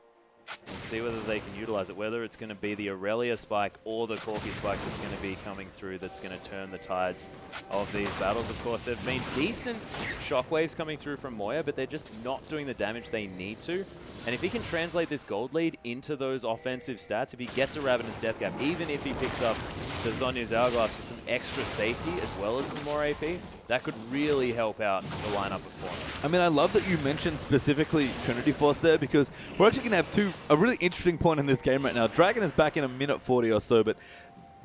We'll see whether they can utilize it, whether it's going to be the Aurelia spike or the Corki spike that's going to be coming through that's going to turn the tides of these battles. Of course, there have been decent shockwaves coming through from Moya, but they're just not doing the damage they need to. And if he can translate this gold lead into those offensive stats, if he gets a Ravenous Death Gap, even if he picks up the Zhonya's Hourglass for some extra safety as well as some more AP, that could really help out the lineup of Fortnite. I mean, I love that you mentioned specifically Trinity Force there, because we're actually going to have a really interesting point in this game right now. Dragon is back in a minute 40 or so, but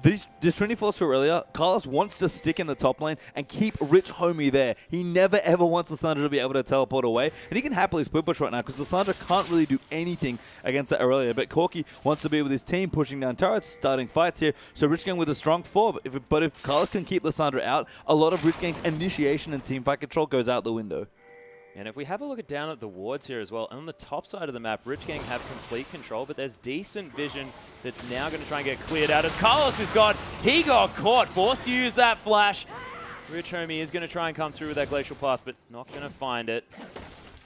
this Trinity Force for Aurelia, Carlos wants to stick in the top lane and keep Rich Homie there. He never ever wants Lysandra to be able to teleport away, and he can happily split push right now because Lysandra can't really do anything against that Aurelia. But Corki wants to be with his team, pushing down turrets, starting fights here. So Rich Gang with a strong 4, but if Carlos can keep Lysandra out, a lot of Rich Gang's initiation and teamfight control goes out the window. And if we have a look down at the wards here as well, on the top side of the map, Rich Gang have complete control, but there's decent vision that's now going to try and get cleared out as Carlos is gone. He got caught, forced to use that flash. Rich Homie is going to try and come through with that Glacial Path, but not going to find it.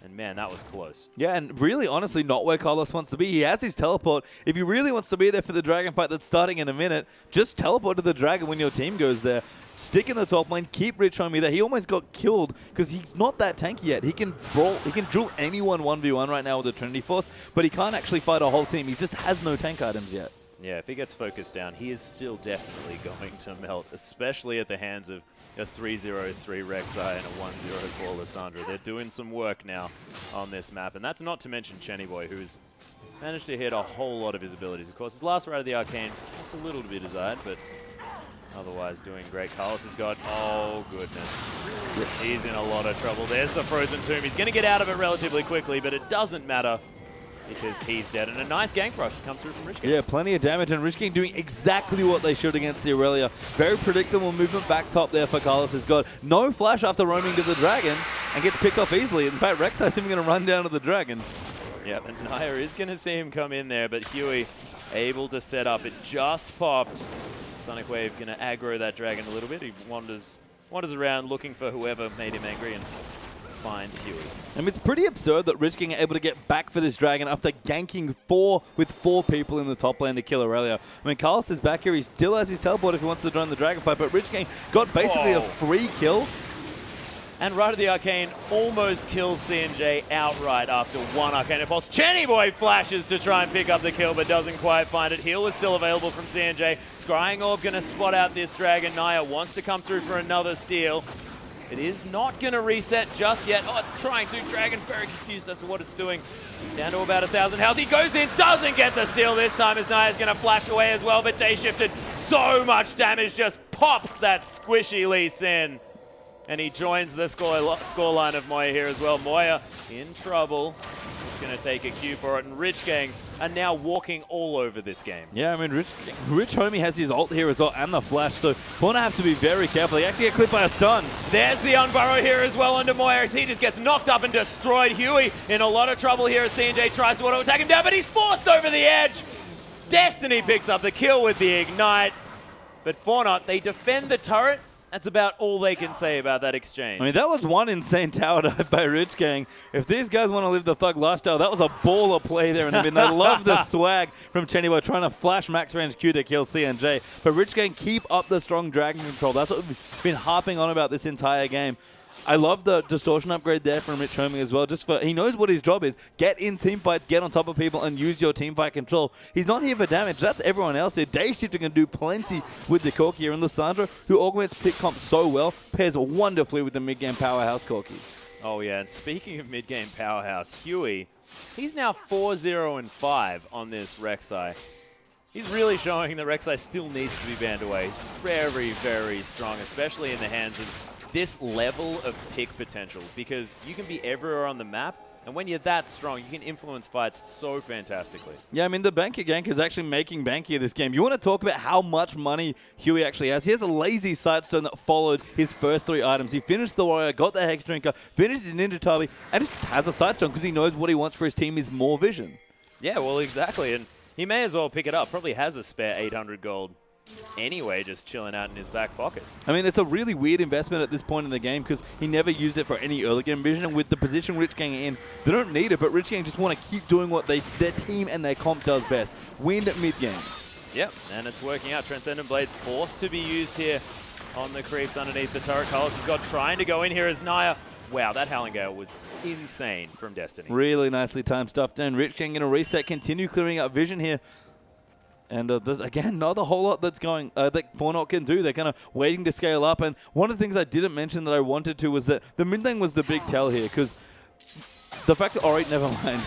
And man, that was close. Yeah, and really, honestly, not where Carlos wants to be. He has his teleport. If he really wants to be there for the Dragon fight that's starting in a minute, just teleport to the Dragon when your team goes there. Stick in the top lane, keep Rich Homie there. He almost got killed because he's not that tanky yet. He can brawl, he can drill anyone 1v1 right now with the Trinity Force, but he can't actually fight a whole team. He just has no tank items yet. Yeah, if he gets focused down, he is still definitely going to melt, especially at the hands of a 3-0-3 Rek'Sai and a 1-0-4 Lysandra. They're doing some work now on this map, and that's not to mention Chenny Boy, who's managed to hit a whole lot of his abilities. Of course, his last ride of the Arcane, a little bit desired, but otherwise doing great. Carlos has got, oh goodness, he's in a lot of trouble. There's the Frozen Tomb. He's going to get out of it relatively quickly, but it doesn't matter because he's dead. And a nice gank rush to come through from Rich Gang. Yeah, plenty of damage, and Rich Gang doing exactly what they should against the Aurelia. Very predictable movement back top there for Carlos. Has got no flash after roaming to the Dragon and gets picked off easily. In fact, Rek'Sai's even going to run down to the Dragon. Yeah, and Naya is going to see him come in there, but Huey able to set up. It just popped. Sonic Wave going to aggro that Dragon a little bit. He wanders around looking for whoever made him angry and finds Huey. I mean, it's pretty absurd that Rich King are able to get back for this dragon after ganking with four people in the top lane to kill Aurelia. I mean, Carlos is back here. He still has his teleport if he wants to join the dragon fight, but Rich King got basically a free kill. And Rite of the Arcane almost kills C&J outright after one Arcane Impulse. Chenny Boy flashes to try and pick up the kill, but doesn't quite find it. Heal is still available from C&J. Scrying Orb going to spot out this dragon. Naya wants to come through for another steal. It is not going to reset just yet. Oh, it's trying to. Dragon very confused as to what it's doing. Down to about 1,000 health. He goes in, doesn't get the steal this time as Naya's going to flash away as well, but Day Shifted, so much damage, just pops that squishy Lee Sin. And he joins the scoreline of Moya here as well. Moya in trouble. He's going to take a cue for it. And Rich Gang are now walking all over this game. Yeah, I mean, Rich Homie has his ult here as well and the flash, so Fauna have to be very careful. He actually get clipped by a stun. There's the unburrow here as well under Moya as he just gets knocked up and destroyed. Huey in a lot of trouble here as C&J tries to auto-attack him down, but he's forced over the edge. Destiny picks up the kill with the Ignite. But Fornot, they defend the turret. That's about all they can say about that exchange. I mean, that was one insane tower dive by Rich Gang. If these guys want to live the thug lifestyle, that was a baller play there in the mid. I love the swag from Chenny Boy trying to flash max range Q to kill C&J. But Rich Gang keep up the strong dragon control. That's what we've been harping on about this entire game. I love the distortion upgrade there from Rich Homie as well. Just for he knows what his job is. Get in team fights, get on top of people, and use your team fight control. He's not here for damage. That's everyone else here. Day Shifter can do plenty with the Corki here. And Lissandra, who augments pick comp so well, pairs wonderfully with the mid-game powerhouse Corki. Oh yeah, and speaking of mid-game powerhouse, Huey, he's now 4-0-5 on this Rek'Sai. He's really showing that Rek'Sai still needs to be banned away. He's very, very strong, especially in the hands of this level of pick potential, because you can be everywhere on the map, and when you're that strong, you can influence fights so fantastically. Yeah, I mean, the Banker gank is actually making bankier this game. You want to talk about how much money Huey actually has? He has a lazy Sightstone that followed his first 3 items. He finished the Warrior, got the Hex Drinker, finished his Ninja Tabi, and just has a Sightstone because he knows what he wants for his team is more vision. Yeah, well, exactly, and he may as well pick it up. Probably has a spare 800 gold. Anyway, just chilling out in his back pocket. I mean, it's a really weird investment at this point in the game because he never used it for any early game vision, and with the position Rich Gang in, they don't need it, but Rich Gang just want to keep doing what their team and their comp does best. Win at mid-game. Yep, and it's working out. Transcendent Blade's forced to be used here on the creeps underneath the turret. Carlos has got trying to go in here as Naya. Wow, that Howling Gale was insane from Destiny. Really nicely timed stuff done. Rich Gang going to reset, continue clearing up vision here. And there's, again, not a whole lot that's going that Fornot can do. They're kind of waiting to scale up. And one of the things I didn't mention that I wanted to was that the mid lane was the big tell here, because the fact that, all right, never mind.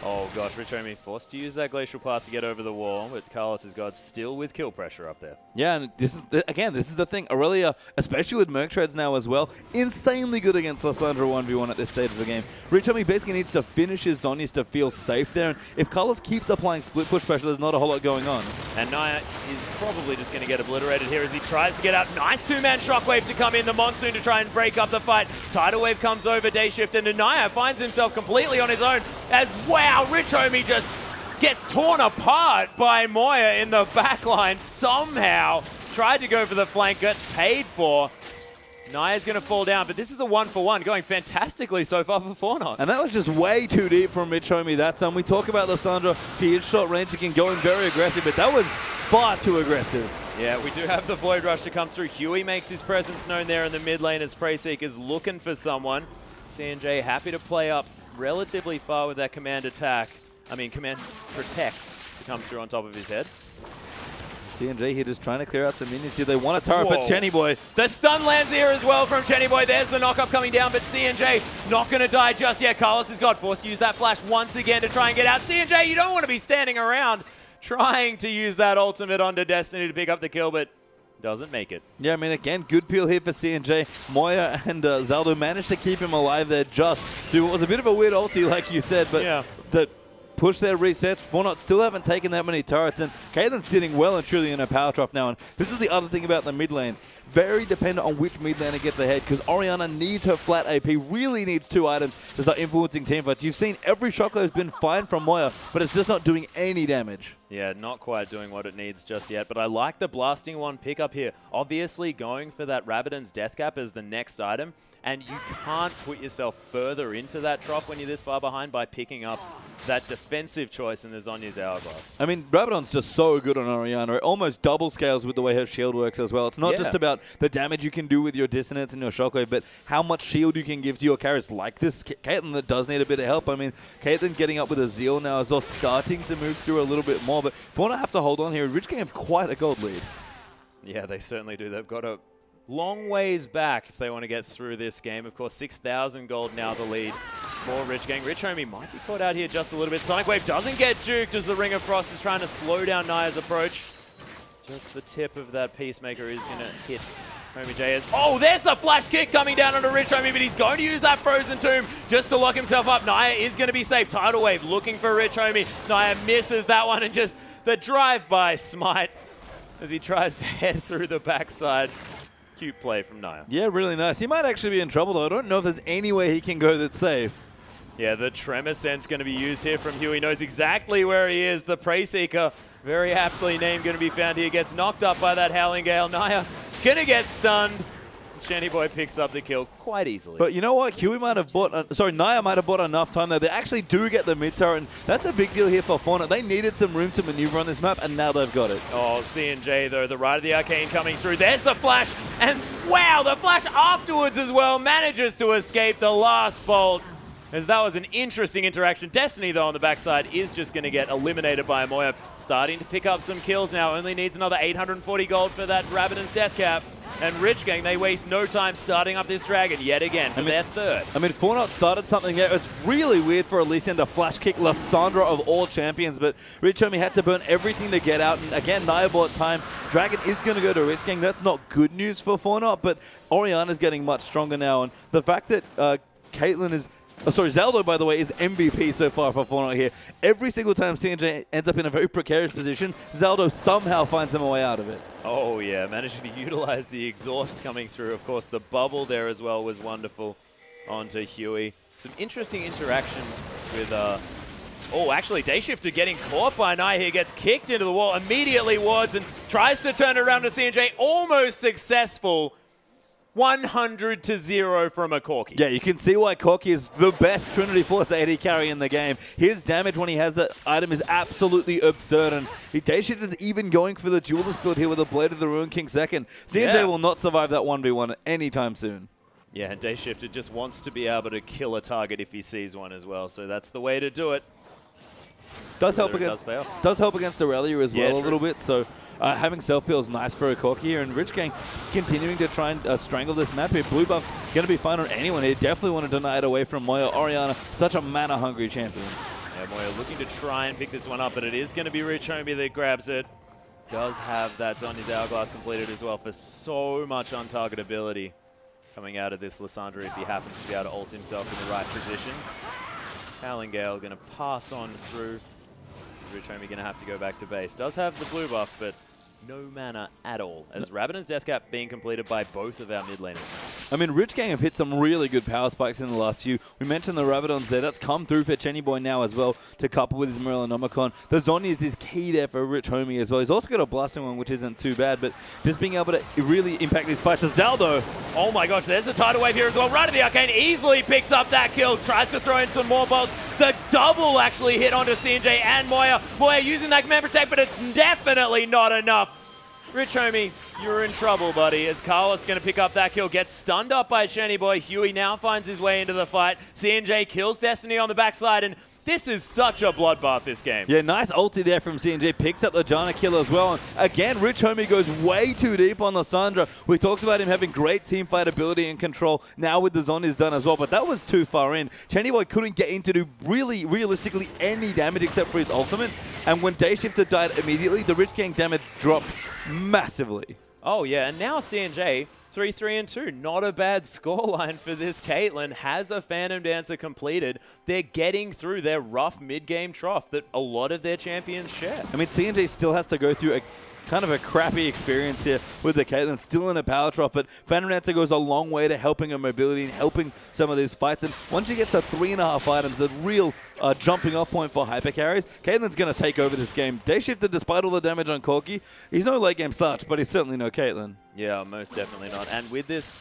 Oh gosh, Rich Homie forced to use that Glacial Path to get over the wall, but Carlos has got still with kill pressure up there. Yeah, and this is, again, this is the thing. Aurelia, especially with Merc Treads now as well, insanely good against Lissandra 1v1 at this stage of the game. Rich Homie basically needs to finish his Zhonya's to feel safe there, and if Carlos keeps applying split push pressure, there's not a whole lot going on. And Naya is probably just going to get obliterated here as he tries to get out. Nice two-man Shockwave to come in, the Monsoon to try and break up the fight. Tidal Wave comes over, Day Shift, and Naya finds himself completely on his own as, wow, Rich Homie just gets torn apart by Moya in the backline somehow. Tried to go for the flank, gets paid for. Naya's going to fall down, but this is a 1-for-1, going fantastically so far for Fornot. And that was just way too deep from Rich Homie that time. We talk about Lissandra, the shot range, again going very aggressive, but that was far too aggressive. Yeah, we do have the Void Rush to come through. Huey makes his presence known there in the mid lane as Prey Seeker's looking for someone. C&J happy to play up relatively far with that command attack. I mean, command protect to come through on top of his head. C&J here just trying to clear out some minions here. They want a turret, but Chenny Boy. The stun lands here as well from Chenny Boy. There's the knock-up coming down, but C&J not going to die just yet. Carlos has got forced to use that flash once again to try and get out. C&J, you don't want to be standing around trying to use that ultimate onto Destiny to pick up the kill, but doesn't make it. Yeah, I mean, again, good peel here for C&J. Moya and Zaldo managed to keep him alive there just through what was a bit of a weird ulti, like you said, but yeah. The push their resets. Fornot still haven't taken that many turrets, and Caitlin's sitting well and truly in a power trough now. And this is the other thing about the mid lane. very dependent on which mid laner gets ahead, because Orianna needs her flat AP, really needs 2 items to start influencing teamfights. You've seen every shotgun has been fine from Moya, but it's just not doing any damage. Yeah, not quite doing what it needs just yet, but I like the blasting one pickup here. Obviously going for that Rabadon's Death Cap as the next item, and you can't put yourself further into that trough when you're this far behind by picking up that defensive choice in the Zhonya's Hourglass. I mean, Rabadon's just so good on Orianna. It almost double scales with the way her shield works as well. It's not just about the damage you can do with your dissonance and your shockwave, but how much shield you can give to your carries like this Caitlyn that does need a bit of help. I mean, Caitlyn getting up with a Zeal now as well, starting to move through a little bit more, but Fauna have to hold on here. Rich Gang have quite a gold lead. Yeah, they certainly do. They've got a long ways back if they want to get through this game. Of course, 6,000 gold now the lead for Rich Gang. Rich Homie might be caught out here just a little bit. Sonic Wave doesn't get juked as the Ring of Frost is trying to slow down Naya's approach. Just the tip of that Peacemaker is going to hit Homie J. Oh, there's the flash kick coming down onto Rich Homie, but he's going to use that Frozen Tomb just to lock himself up. Naya is going to be safe. Tidal Wave looking for Rich Homie. Naya misses that one, and just the drive-by smite as he tries to head through the backside. Cute play from Naya. Yeah, really nice. He might actually be in trouble, though. I don't know if there's any way he can go that's safe. Yeah, the Tremor Sense going to be used here from Huey. Knows exactly where he is. The Prey Seeker, very aptly named, going to be found here. Gets knocked up by that Howling Gale. Naya going to get stunned. Shanny Boy picks up the kill quite easily. But you know what? Huey might have bought, Naya might have bought enough time there. They actually do get the mid turret, and that's a big deal here for Fauna. They needed some room to maneuver on this map, and now they've got it. Oh, C&J though, the Rite of the Arcane coming through. There's the flash, and wow, the flash afterwards as well manages to escape the last bolt. As that was an interesting interaction. Destiny, though, on the backside is just going to get eliminated by Moya. Starting to pick up some kills now. Only needs another 840 gold for that Rabadon's Death Cap. And Rich Gang, they waste no time starting up this Dragon yet again for their third. I mean, Fortnite started something there. It's really weird for Elysian to flash kick Lissandra of all champions, but Rich Homie had to burn everything to get out. And again, Naya bought time. Dragon is going to go to Rich Gang. That's not good news for Fortnite, but Orianna's getting much stronger now. And the fact that Caitlyn is... Oh, sorry, Zaldo, by the way, is MVP so far for Fortnite here. Every single time CNJ ends up in a very precarious position, Zaldo somehow finds him a way out of it. Oh, yeah, managing to utilize the exhaust coming through. Of course, the bubble there as well was wonderful onto Huey. Some interesting interaction with... Oh, actually, Dayshifter getting caught by Naya here, gets kicked into the wall, immediately wards and tries to turn it around to CNJ. Almost successful. 100-0 from a Corki. Yeah, you can see why Corki is the best Trinity Force AD carry in the game. His damage when he has that item is absolutely absurd, and Dayshift is even going for the Duelist build here with a Blade of the Ruin King second. CNJ will not survive that 1v1 anytime soon. Yeah, and Dayshifter just wants to be able to kill a target if he sees one as well, so that's the way to do it. Does help against Aurelia as well a little bit, so having self-peel is nice for a Corki here, and Rich Gang continuing to try and strangle this map here. Blue buff going to be fine on anyone here. Definitely want to deny it away from Moya. Orianna, such a mana-hungry champion. Yeah, Moya looking to try and pick this one up, but it is going to be Rich Homie that grabs it. Does have that Zhonya's Hourglass completed as well for so much untargetability coming out of this Lissandra if he happens to be able to ult himself in the right positions. Howling Gale going to pass on through. Rich Homie going to have to go back to base. Does have the blue buff, but no mana at all, as Rabadon's Death Cap being completed by both of our mid laners. I mean, Rich Gang have hit some really good power spikes in the last few. We mentioned the Rabadons there. That's come through for Chenny Boy now as well, to couple with his Morellonomicon. The Zhonya's is key there for Rich Homie as well. He's also got a blasting one, which isn't too bad, but just being able to really impact these fights. Zaldo. Oh my gosh, there's a tidal wave here as well. Rite of the Arcane easily picks up that kill, tries to throw in some more bolts. The double actually hit onto CNJ and Moya. Moya using that command protect, but it's definitely not enough. Rich Homie, you're in trouble, buddy, as Carlos going to pick up that kill, gets stunned up by Shanny Boy. Huey now finds his way into the fight. CNJ kills Destiny on the backside, and this is such a bloodbath, this game. Yeah, nice ulti there from CNJ. Picks up the Janna kill as well. And again, Rich Homie goes way too deep on Lissandra. We talked about him having great teamfight ability and control. Now with the Zhonya's done as well, but that was too far in. Chenny Boy couldn't get in to do realistically any damage except for his ultimate. And when Dayshifter died immediately, the Rich Gang damage dropped massively. Oh yeah, and now CNJ 3-3-2. Not a bad scoreline for this Caitlyn. Has a Phantom Dancer completed. They're getting through their rough mid-game trough that a lot of their champions share. I mean, CNJ still has to go through kind of a crappy experience here with the Caitlyn, still in a power trough, but Phantom Dancer goes a long way to helping her mobility and helping some of these fights. And once she gets to 3.5 items, the real jumping off point for hyper carries, Caitlyn's going to take over this game. Day Shifter, despite all the damage on Corki, he's no late game starch, but he's certainly no Caitlyn. Yeah, most definitely not. And with this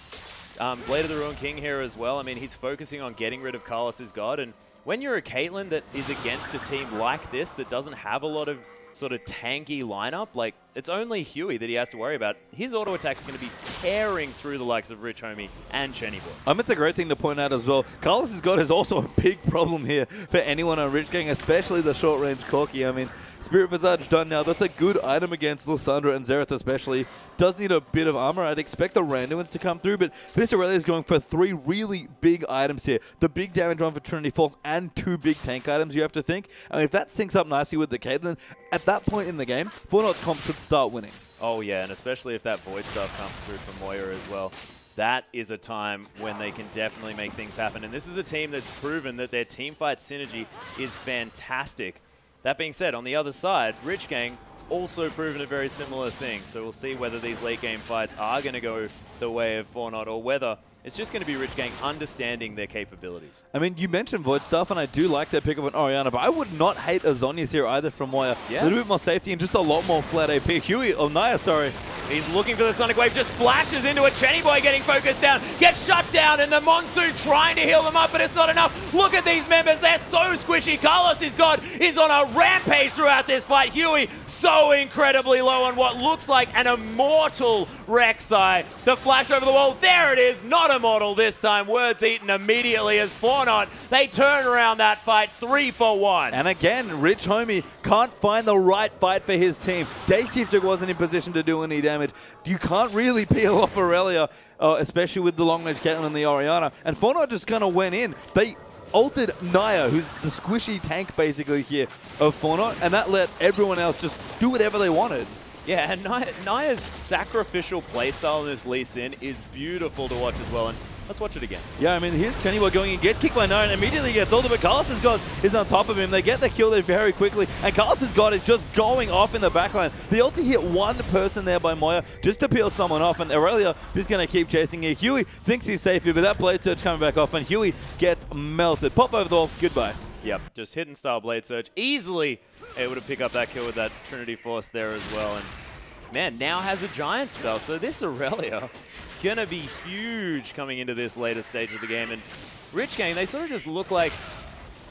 Blade of the Ruined King here as well, I mean, he's focusing on getting rid of Carlos's God. And when you're a Caitlyn that is against a team like this that doesn't have a lot of sort of tanky lineup, like, it's only Huey that he has to worry about. His auto attack is going to be tearing through the likes of Rich Homie and Chenny Boy. It's a great thing to point out as well. Carlos's God is also a big problem here for anyone on Rich Gang, especially the short-range Corki. I mean, Spirit Visage done now. That's a good item against Lysandra and Xerath especially. Does need a bit of armor. I'd expect the random ones to come through, but this Aurelia is going for 3 really big items here. The big damage one for Trinity Falls and 2 big tank items, you have to think. And if that syncs up nicely with the Caitlyn, at that point in the game, Fortnite's comp should start winning. Oh yeah, and especially if that Void stuff comes through from Moya as well. That is a time when they can definitely make things happen. And this is a team that's proven that their teamfight synergy is fantastic. That being said, on the other side, Rich Gang also proven a very similar thing. So we'll see whether these late game fights are going to go the way of Fortnite or whether it's just going to be Rich Gang understanding their capabilities. I mean, you mentioned Void stuff, and I do like their pick up on Orianna, but I would not hate a Zhonya's here either from Moya. Yeah. A little bit more safety and just a lot more flat AP. Huey, oh, Naya, sorry. He's looking for the Sonic Wave, just flashes into a Chenny Boy getting focused down, gets shut down, and the Monsoon trying to heal them up, but it's not enough. Look at these members, they're so squishy. Carlos's God is on a rampage throughout this fight. Huey so incredibly low on what looks like an immortal Rek'Sai. The flash over the wall, there it is, not immortal this time. Words eaten immediately as Fortnite, they turn around that fight 3 for 1. And again, Rich Homie can't find the right fight for his team. Day Shifter wasn't in position to do any damage. You can't really peel off Aurelia, especially with the long-range Caitlyn and the Orianna. And Fortnite just kind of went in. They ulted Naya, who's the squishy tank basically here of Fortnite, and that let everyone else just do whatever they wanted. Yeah, and Naya's sacrificial playstyle in this Lee Sin is beautiful to watch as well. And let's watch it again. Yeah, I mean, here's Chenny Boy going and get kicked by Naya and immediately gets ulted, but Carlos's God is on top of him. They get the kill there very quickly, and Carlos's God is just going off in the backline. The ulti hit one person there by Moya just to peel someone off, and Aurelia is going to keep chasing here. Huey thinks he's safe here, but that Blade Surge coming back off, and Huey gets melted. Pop over the wall, goodbye. Yep, just hidden style Blade Surge. Easily able to pick up that kill with that Trinity Force there as well. And man, now has a Giant spell, so this Aurelia gonna be huge coming into this later stage of the game. And Rich Gang, they sort of just look like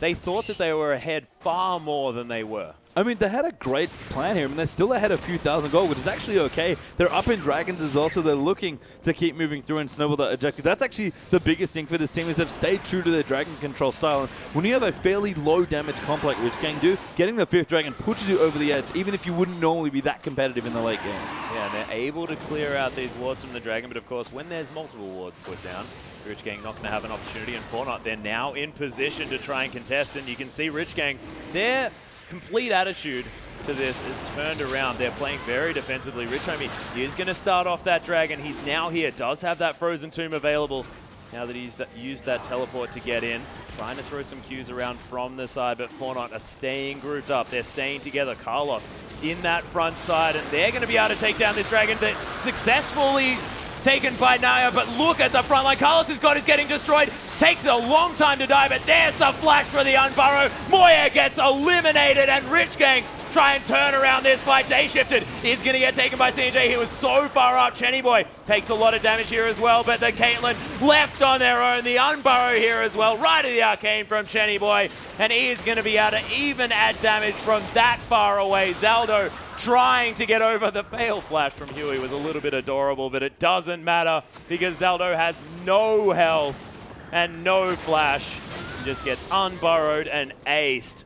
they thought that they were ahead far more than they were. I mean, they had a great plan here. I mean, they're still ahead a few thousand gold, which is actually okay. They're up in Dragons as well, so they're looking to keep moving through and snowball that objective. That's actually the biggest thing for this team, is they've stayed true to their Dragon control style. And when you have a fairly low damage comp like Rich Gang do, getting the 5th Dragon pushes you over the edge, even if you wouldn't normally be that competitive in the late game. Yeah, they're able to clear out these wards from the Dragon, but of course, when there's multiple wards put down, Rich Gang not going to have an opportunity. And Fortnite, they're now in position to try and contest, and you can see Rich Gang, their complete attitude to this is turned around. They're playing very defensively. Rich Homie is going to start off that Dragon. He's now here, does have that Frozen Tomb available now that he's used that teleport to get in. Trying to throw some Qs around from the side, but Fortnite are staying grouped up. They're staying together. Carlos in that front side, and they're going to be able to take down this Dragon that successfully taken by Naya, but look at the front line. Carlos's God is getting destroyed. Takes a long time to die, but there's the flash for the Unburrow. Moya gets eliminated, and Rich Gang try and turn around this fight. Day Shifted is going to get taken by CJ. He was so far up. Chenny Boy takes a lot of damage here as well, but the Caitlyn left on their own. The Unburrow here as well. Right to the Arcane from Chenny Boy, and he is going to be able to even add damage from that far away. Zaldo trying to get over. The fail flash from Huey was a little bit adorable, but it doesn't matter because Zaldo has no health and no flash. He just gets unburrowed and aced.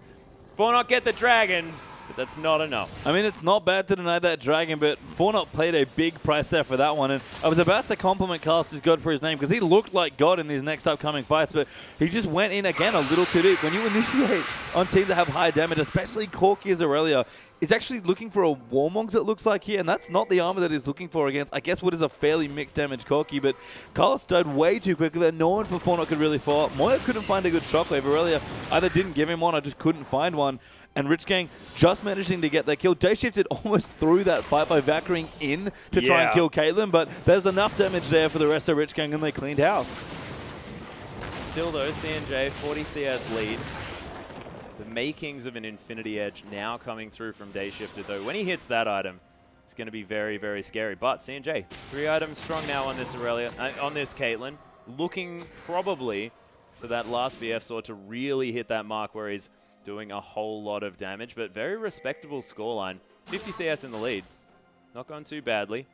Fortnite get the Dragon, but that's not enough. I mean, it's not bad to deny that Dragon, but Fortnite paid a big price there for that one. And I was about to compliment Carlos's God for his name because he looked like God in these next upcoming fights, but he just went in again a little too deep. When you initiate on teams that have high damage, especially Corki as Aurelia, is actually looking for a Warmogs, it looks like here, and that's not the armor that he's looking for against, I guess, what is a fairly mixed damage Corki, but Carlos died way too quickly that no one for Fortnite could really follow up. Moya couldn't find a good shockwave. Aurelia either didn't give him one or just couldn't find one, and Rich Gang just managing to get that kill. Day shifted almost through that fight by Valkyring in to try and kill Caitlyn, but there's enough damage there for the rest of Rich Gang, and they cleaned house. Still though, CNJ 40 CS lead. The makings of an Infinity Edge now coming through from Day Shifted, though. When he hits that item, it's going to be very, very scary. But CNJ, 3 items strong now on this Aurelia, on this Caitlyn, looking probably for that last BF sword to really hit that mark where he's doing a whole lot of damage. But very respectable scoreline. 50 CS in the lead. Not going too badly.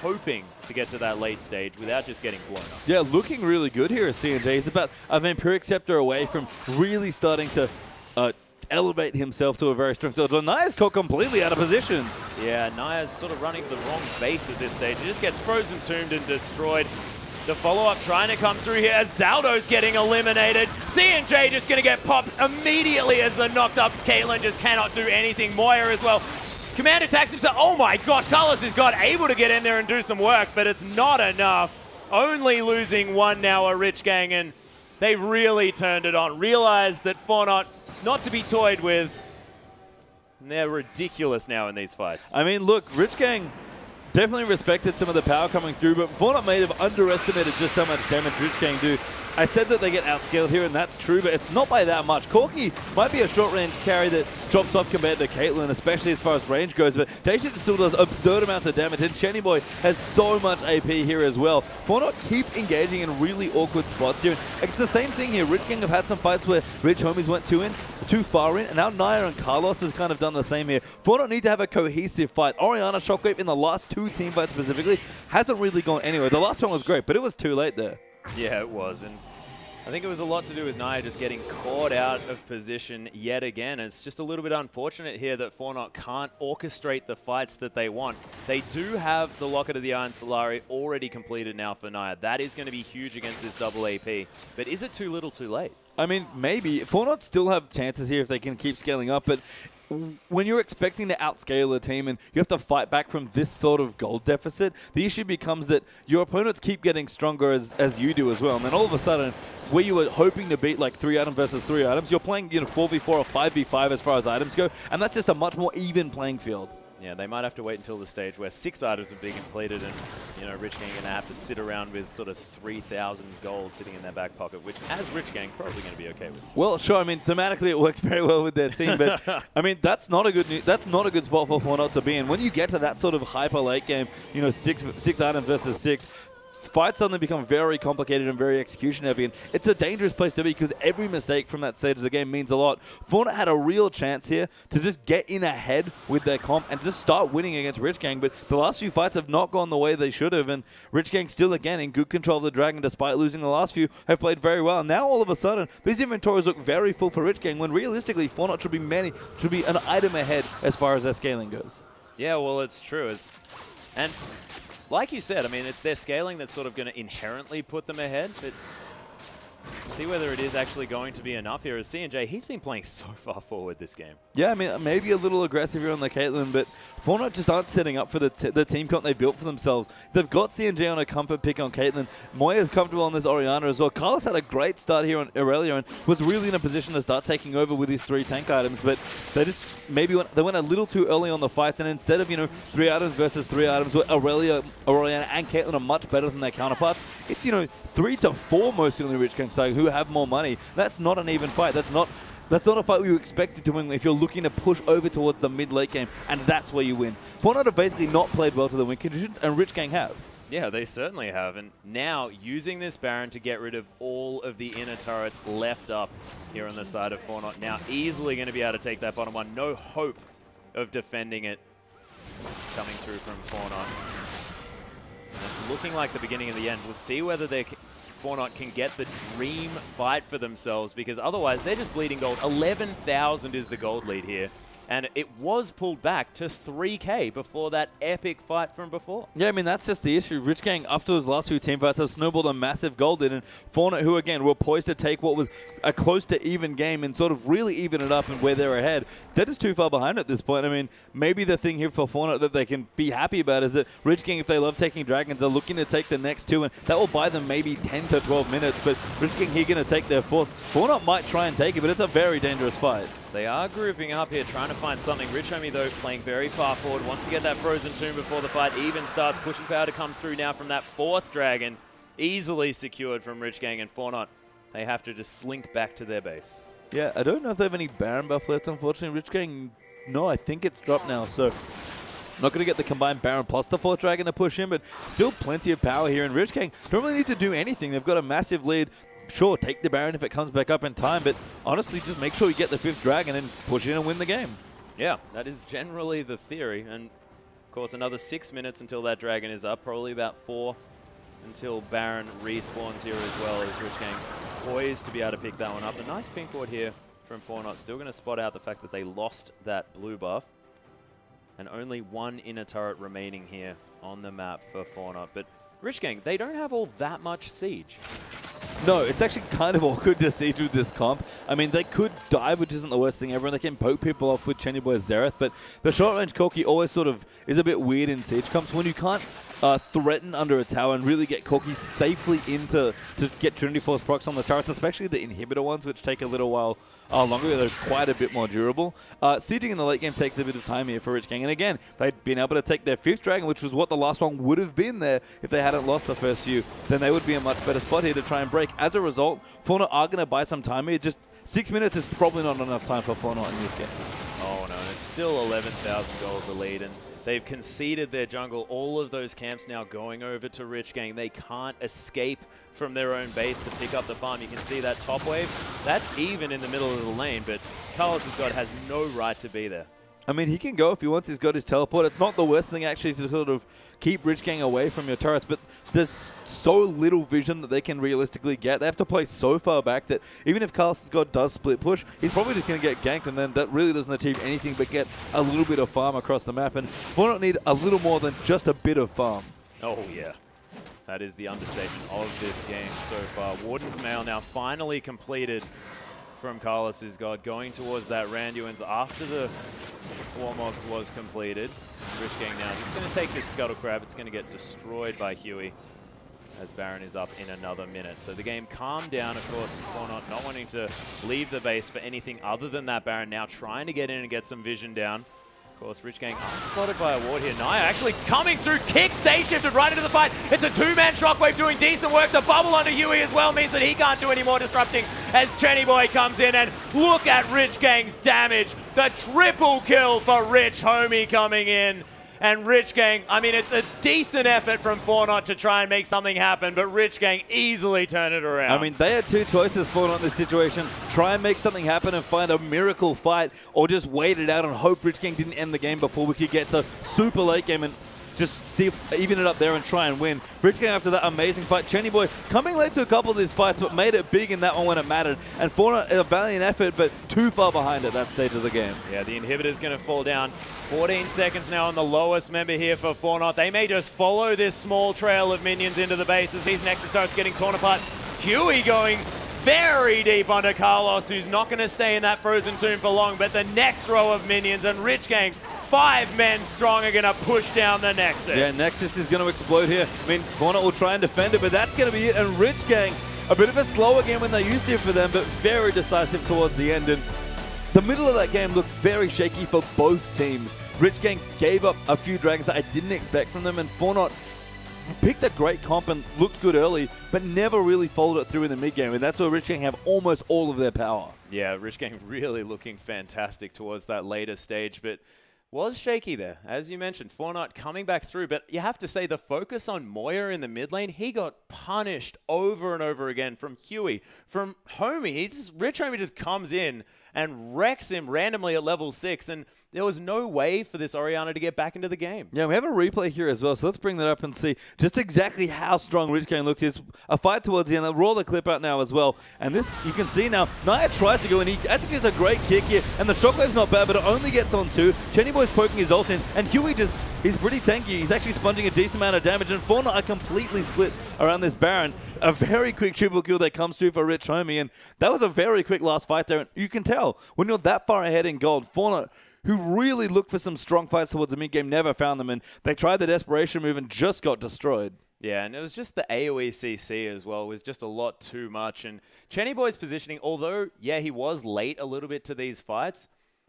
Hoping to get to that late stage without just getting blown up. Yeah, looking really good here at CNJ. He's about a Vampiric Scepter away from really starting to elevate himself to a very strong side. Naya's caught completely out of position. Yeah, Naya's sort of running the wrong base at this stage. He just gets frozen tombed and destroyed. The follow-up trying to come through here as Zaldo's getting eliminated. CNJ just going to get popped immediately as the knocked up Caitlyn just cannot do anything. Moya as well. Command attacks himself. Oh my gosh, Carlos is able to get in there and do some work, but it's not enough. Only losing one now, a Rich Gang, and they really turned it on. Realized that Fortnite not to be toyed with. And they're ridiculous now in these fights. I mean, look, Rich Gang definitely respected some of the power coming through, but Fortnite may have underestimated just how much damage Rich Gang do. I said that they get outscaled here, and that's true, but it's not by that much. Corki might be a short-range carry that drops off compared to Caitlyn, especially as far as range goes, but Daishin still does absurd amounts of damage, and Chenny Boy has so much AP here as well. Fortnite keep engaging in really awkward spots here. It's the same thing here. Rich Gang have had some fights where Rich Homies went too far in, and now Naya and Carlos have kind of done the same here. Fortnite need to have a cohesive fight. Orianna Shockwave in the last 2 team fights specifically hasn't really gone anywhere. The last one was great, but it was too late there. Yeah, it was, and I think it was a lot to do with Naya just getting caught out of position yet again. It's just a little bit unfortunate here that Fortnite can't orchestrate the fights that they want. They do have the Locket of the Iron Solari already completed now for Naya. That is going to be huge against this double AP. But is it too little too late? I mean, maybe. Fortnite still have chances here if they can keep scaling up, but when you're expecting to outscale a team and you have to fight back from this sort of gold deficit, the issue becomes that your opponents keep getting stronger as you do as well. And then all of a sudden, where you were hoping to beat like 3 items versus 3 items, you're playing 4v4 or 5v5 as far as items go, and that's just a much more even playing field. Yeah, they might have to wait until the stage where 6 items have been completed and, Rich Gang are going to have to sit around with sort of 3,000 gold sitting in their back pocket, which as Rich Gang probably going to be okay with. Well, sure. I mean, thematically it works very well with their team, but I mean, that's not a good spot for Fortnite to be in. When you get to that sort of hyper late game, 6 items versus 6, fights suddenly become very complicated and very execution heavy, and it's a dangerous place to be because every mistake from that stage of the game means a lot. Fortnite had a real chance here to just get in ahead with their comp and just start winning against Rich Gang, but the last few fights have not gone the way they should have, and Rich Gang still, again, in good control of the Dragon despite losing the last few, have played very well. And now all of a sudden, these inventories look very full for Rich Gang when realistically Fortnite should be an item ahead as far as their scaling goes. Yeah, well, it's true. And like you said, I mean, it's their scaling that's sort of going to inherently put them ahead, but see whether it is actually going to be enough here. As CNJ, he's been playing so far forward this game. Yeah, I mean, maybe a little aggressive here on the Caitlyn, but Fortnite just aren't setting up for the team comp they built for themselves. They've got CNJ on a comfort pick on Caitlyn. Moya's comfortable on this Orianna as well. Carlos had a great start here on Aurelia and was really in a position to start taking over with his 3 tank items, but they just they went a little too early on the fights, and instead of 3 items versus 3 items where Aurelia, Orianna, and Caitlyn are much better than their counterparts, it's 3 to 4 mostly on the Rich Gang side who have more money. That's not an even fight. That's not a fight we expected to win if you're looking to push over towards the mid-late game, and that's where you win. Fortnite have basically not played well to the win conditions, and Rich Gang have. Yeah, they certainly have. And now using this Baron to get rid of all of the inner turrets left up here on the side of Fortnite. Now easily going to be able to take that bottom one. No hope of defending it coming through from Fortnite. It's looking like the beginning of the end. We'll see whether Fortnite can get the dream fight for themselves, because otherwise they're just bleeding gold. 11,000 is the gold lead here. And it was pulled back to 3K before that epic fight from before. Yeah, I mean, that's just the issue. Rich Gang, after those last 2 team fights, have snowballed a massive goal lead. And Fauna, who, again, were poised to take what was a close to even game and sort of really even it up and where they're ahead, they're just too far behind at this point. I mean, maybe the thing here for Fauna that they can be happy about is that Rich Gang, if they love taking dragons, are looking to take the next 2, and that will buy them maybe 10 to 12 minutes. But Rich Gang here going to take their 4th. Fauna might try and take it, but it's a very dangerous fight. They are grouping up here, trying to find something. Rich Homie, though, playing very far forward. Wants to get that Frozen Tomb before the fight even starts. Pushing power to come through now from that 4th dragon. Easily secured from Rich Gang and Fornot. They have to just slink back to their base. Yeah, I don't know if they have any Baron buff left, unfortunately. Rich Gang, no, I think it's dropped now, so not going to get the combined Baron plus the 4th dragon to push in, but still plenty of power here. And Rich Gang don't really need to do anything. They've got a massive lead. Sure, take the Baron if it comes back up in time, but honestly, just make sure you get the 5th dragon and push in and win the game. Yeah, that is generally the theory. And, of course, another 6 minutes until that dragon is up. Probably about 4 until Baron respawns here as well, as Rich Gang poised to be able to pick that one up. A nice pink ward here from Fornot. Still going to spot out the fact that they lost that blue buff. And only 1 inner turret remaining here on the map for Fornot. But Rich Gang, they don't have all that much siege. No, it's actually kind of awkward to see through this comp. I mean, they could dive, which isn't the worst thing ever, and they can poke people off with Chenny Boy Xerath, but the short-range Corki always sort of is a bit weird in siege comps when you can't threaten under a tower and really get Corki safely into to get Trinity Force procs on the turrets, especially the inhibitor ones, which take a little while longer. They're quite a bit more durable. Sieging in the late game takes a bit of time here for Rich Gang, and again, they'd been able to take their 5th dragon, which was what the last one would have been there if they hadn't lost the first few. Then they would be in a much better spot here to try and break. As a result, Fauna are going to buy some time here. Just 6 minutes is probably not enough time for Fauna in this game. Oh no, it's still 11,000 gold the lead, and they've conceded their jungle. All of those camps now going over to Rich Gang. They can't escape from their own base to pick up the farm. You can see that top wave. That's even in the middle of the lane, but Carlos's God has no right to be there. I mean, he can go if he wants. He's got his teleport. It's not the worst thing, actually, to sort of keep Rich Gang away from your turrets, but there's so little vision that they can realistically get. They have to play so far back that even if Carlos's God does split push, he's probably just going to get ganked, and then that really doesn't achieve anything but get a little bit of farm across the map. And Fortnite need a little more than just a bit of farm. Oh, yeah. That is the understatement of this game so far. Warden's Mail now finally completed from Carlos's God, going towards that Randuin's after the Warmogs was completed. Rich Gang now just going to take this Scuttle Crab. It's going to get destroyed by Huey as Baron is up in another minute. So the game calmed down, of course, Fornot not wanting to leave the base for anything other than that Baron, now trying to get in and get some vision down. Of course, Rich Gang unspotted by a ward here. Naya actually coming through, kicks, they shifted right into the fight. It's a 2-man Shockwave doing decent work. The bubble onto Huey as well means that he can't do any more disrupting as Chenny Boy comes in, and look at Rich Gang's damage. The triple kill for Rich Homie coming in. And Rich Gang, I mean, it's a decent effort from Fornot to try and make something happen, but Rich Gang easily turn it around. I mean, they had 2 choices, Fornot, in this situation. Try and make something happen and find a miracle fight, or just wait it out and hope Rich Gang didn't end the game before we could get to super late game and just see if even it up there and try and win. Rich Gang after that amazing fight. Chenny Boy coming late to a couple of these fights, but made it big in that one when it mattered. And Fornot, a valiant effort, but too far behind at that stage of the game. Yeah, the inhibitor's going to fall down. 14 seconds now on the lowest member here for Fornot. They may just follow this small trail of minions into the base as these Nexus turrets getting torn apart. Huey going very deep onto Carlos, who's not going to stay in that Frozen Tomb for long, but the next row of minions, and Rich Gang, 5 men strong, are going to push down the Nexus. Yeah, Nexus is going to explode here. I mean, Fornot will try and defend it, but that's going to be it. And Rich Gang, a bit of a slower game when they used to for them, but very decisive towards the end. And the middle of that game looked very shaky for both teams. Rich Gang gave up a few dragons that I didn't expect from them, and Fornot picked a great comp and looked good early, but never really followed it through in the mid-game, and that's where Rich Gang have almost all of their power. Yeah, Rich Gang really looking fantastic towards that later stage, but was shaky there. As you mentioned, Fornot coming back through, but you have to say the focus on Moya in the mid lane, he got punished over and over again from Huey, from Homie. Rich Homie just comes in and wrecks him randomly at level 6, and there was no way for this Orianna to get back into the game. Yeah, we have a replay here as well, so let's bring that up and see just exactly how strong Rich Gang looks. It's a fight towards the end. They'll roll the clip out now as well, and this, you can see now, Naya tries to go in. He actually gets a great kick here, and the shockwave's not bad, but it only gets on 2. Chenny Boy's poking his ult in, and Huey just, he's pretty tanky. He's actually sponging a decent amount of damage, and Fauna are completely split around this Baron. A very quick triple kill that comes through for Rich Homie, and that was a very quick last fight there. And you can tell, when you're that far ahead in gold, Fauna, who really looked for some strong fights towards the mid-game, never found them, and they tried the desperation move and just got destroyed. Yeah, and it was just the AoE CC as well. It was just a lot too much. And Chenny Boy's positioning, although, yeah, he was late a little bit to these fights,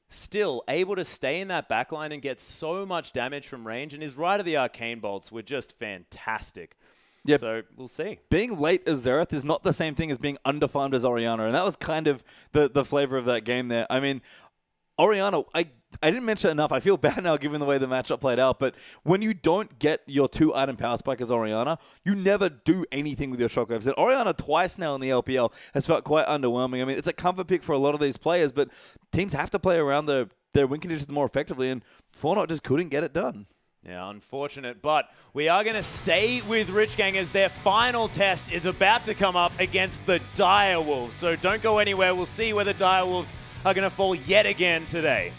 still able to stay in that backline and get so much damage from range, and his right of the arcane bolts were just fantastic. Yep. So we'll see. Being late as Xerath is not the same thing as being underfarmed as Orianna, and that was kind of the flavor of that game there. I mean, Orianna, I didn't mention it enough. I feel bad now given the way the matchup played out, but when you don't get your 2-item power spike as Orianna, you never do anything with your shockwaves. And Orianna twice now in the LPL has felt quite underwhelming. I mean, it's a comfort pick for a lot of these players, but teams have to play around their win conditions more effectively, and Fortnite just couldn't get it done. Yeah, unfortunate, but we are going to stay with Rich Gang as their final test is about to come up against the Dire Wolves. So don't go anywhere. We'll see where the Dire Wolves are going to fall yet again today.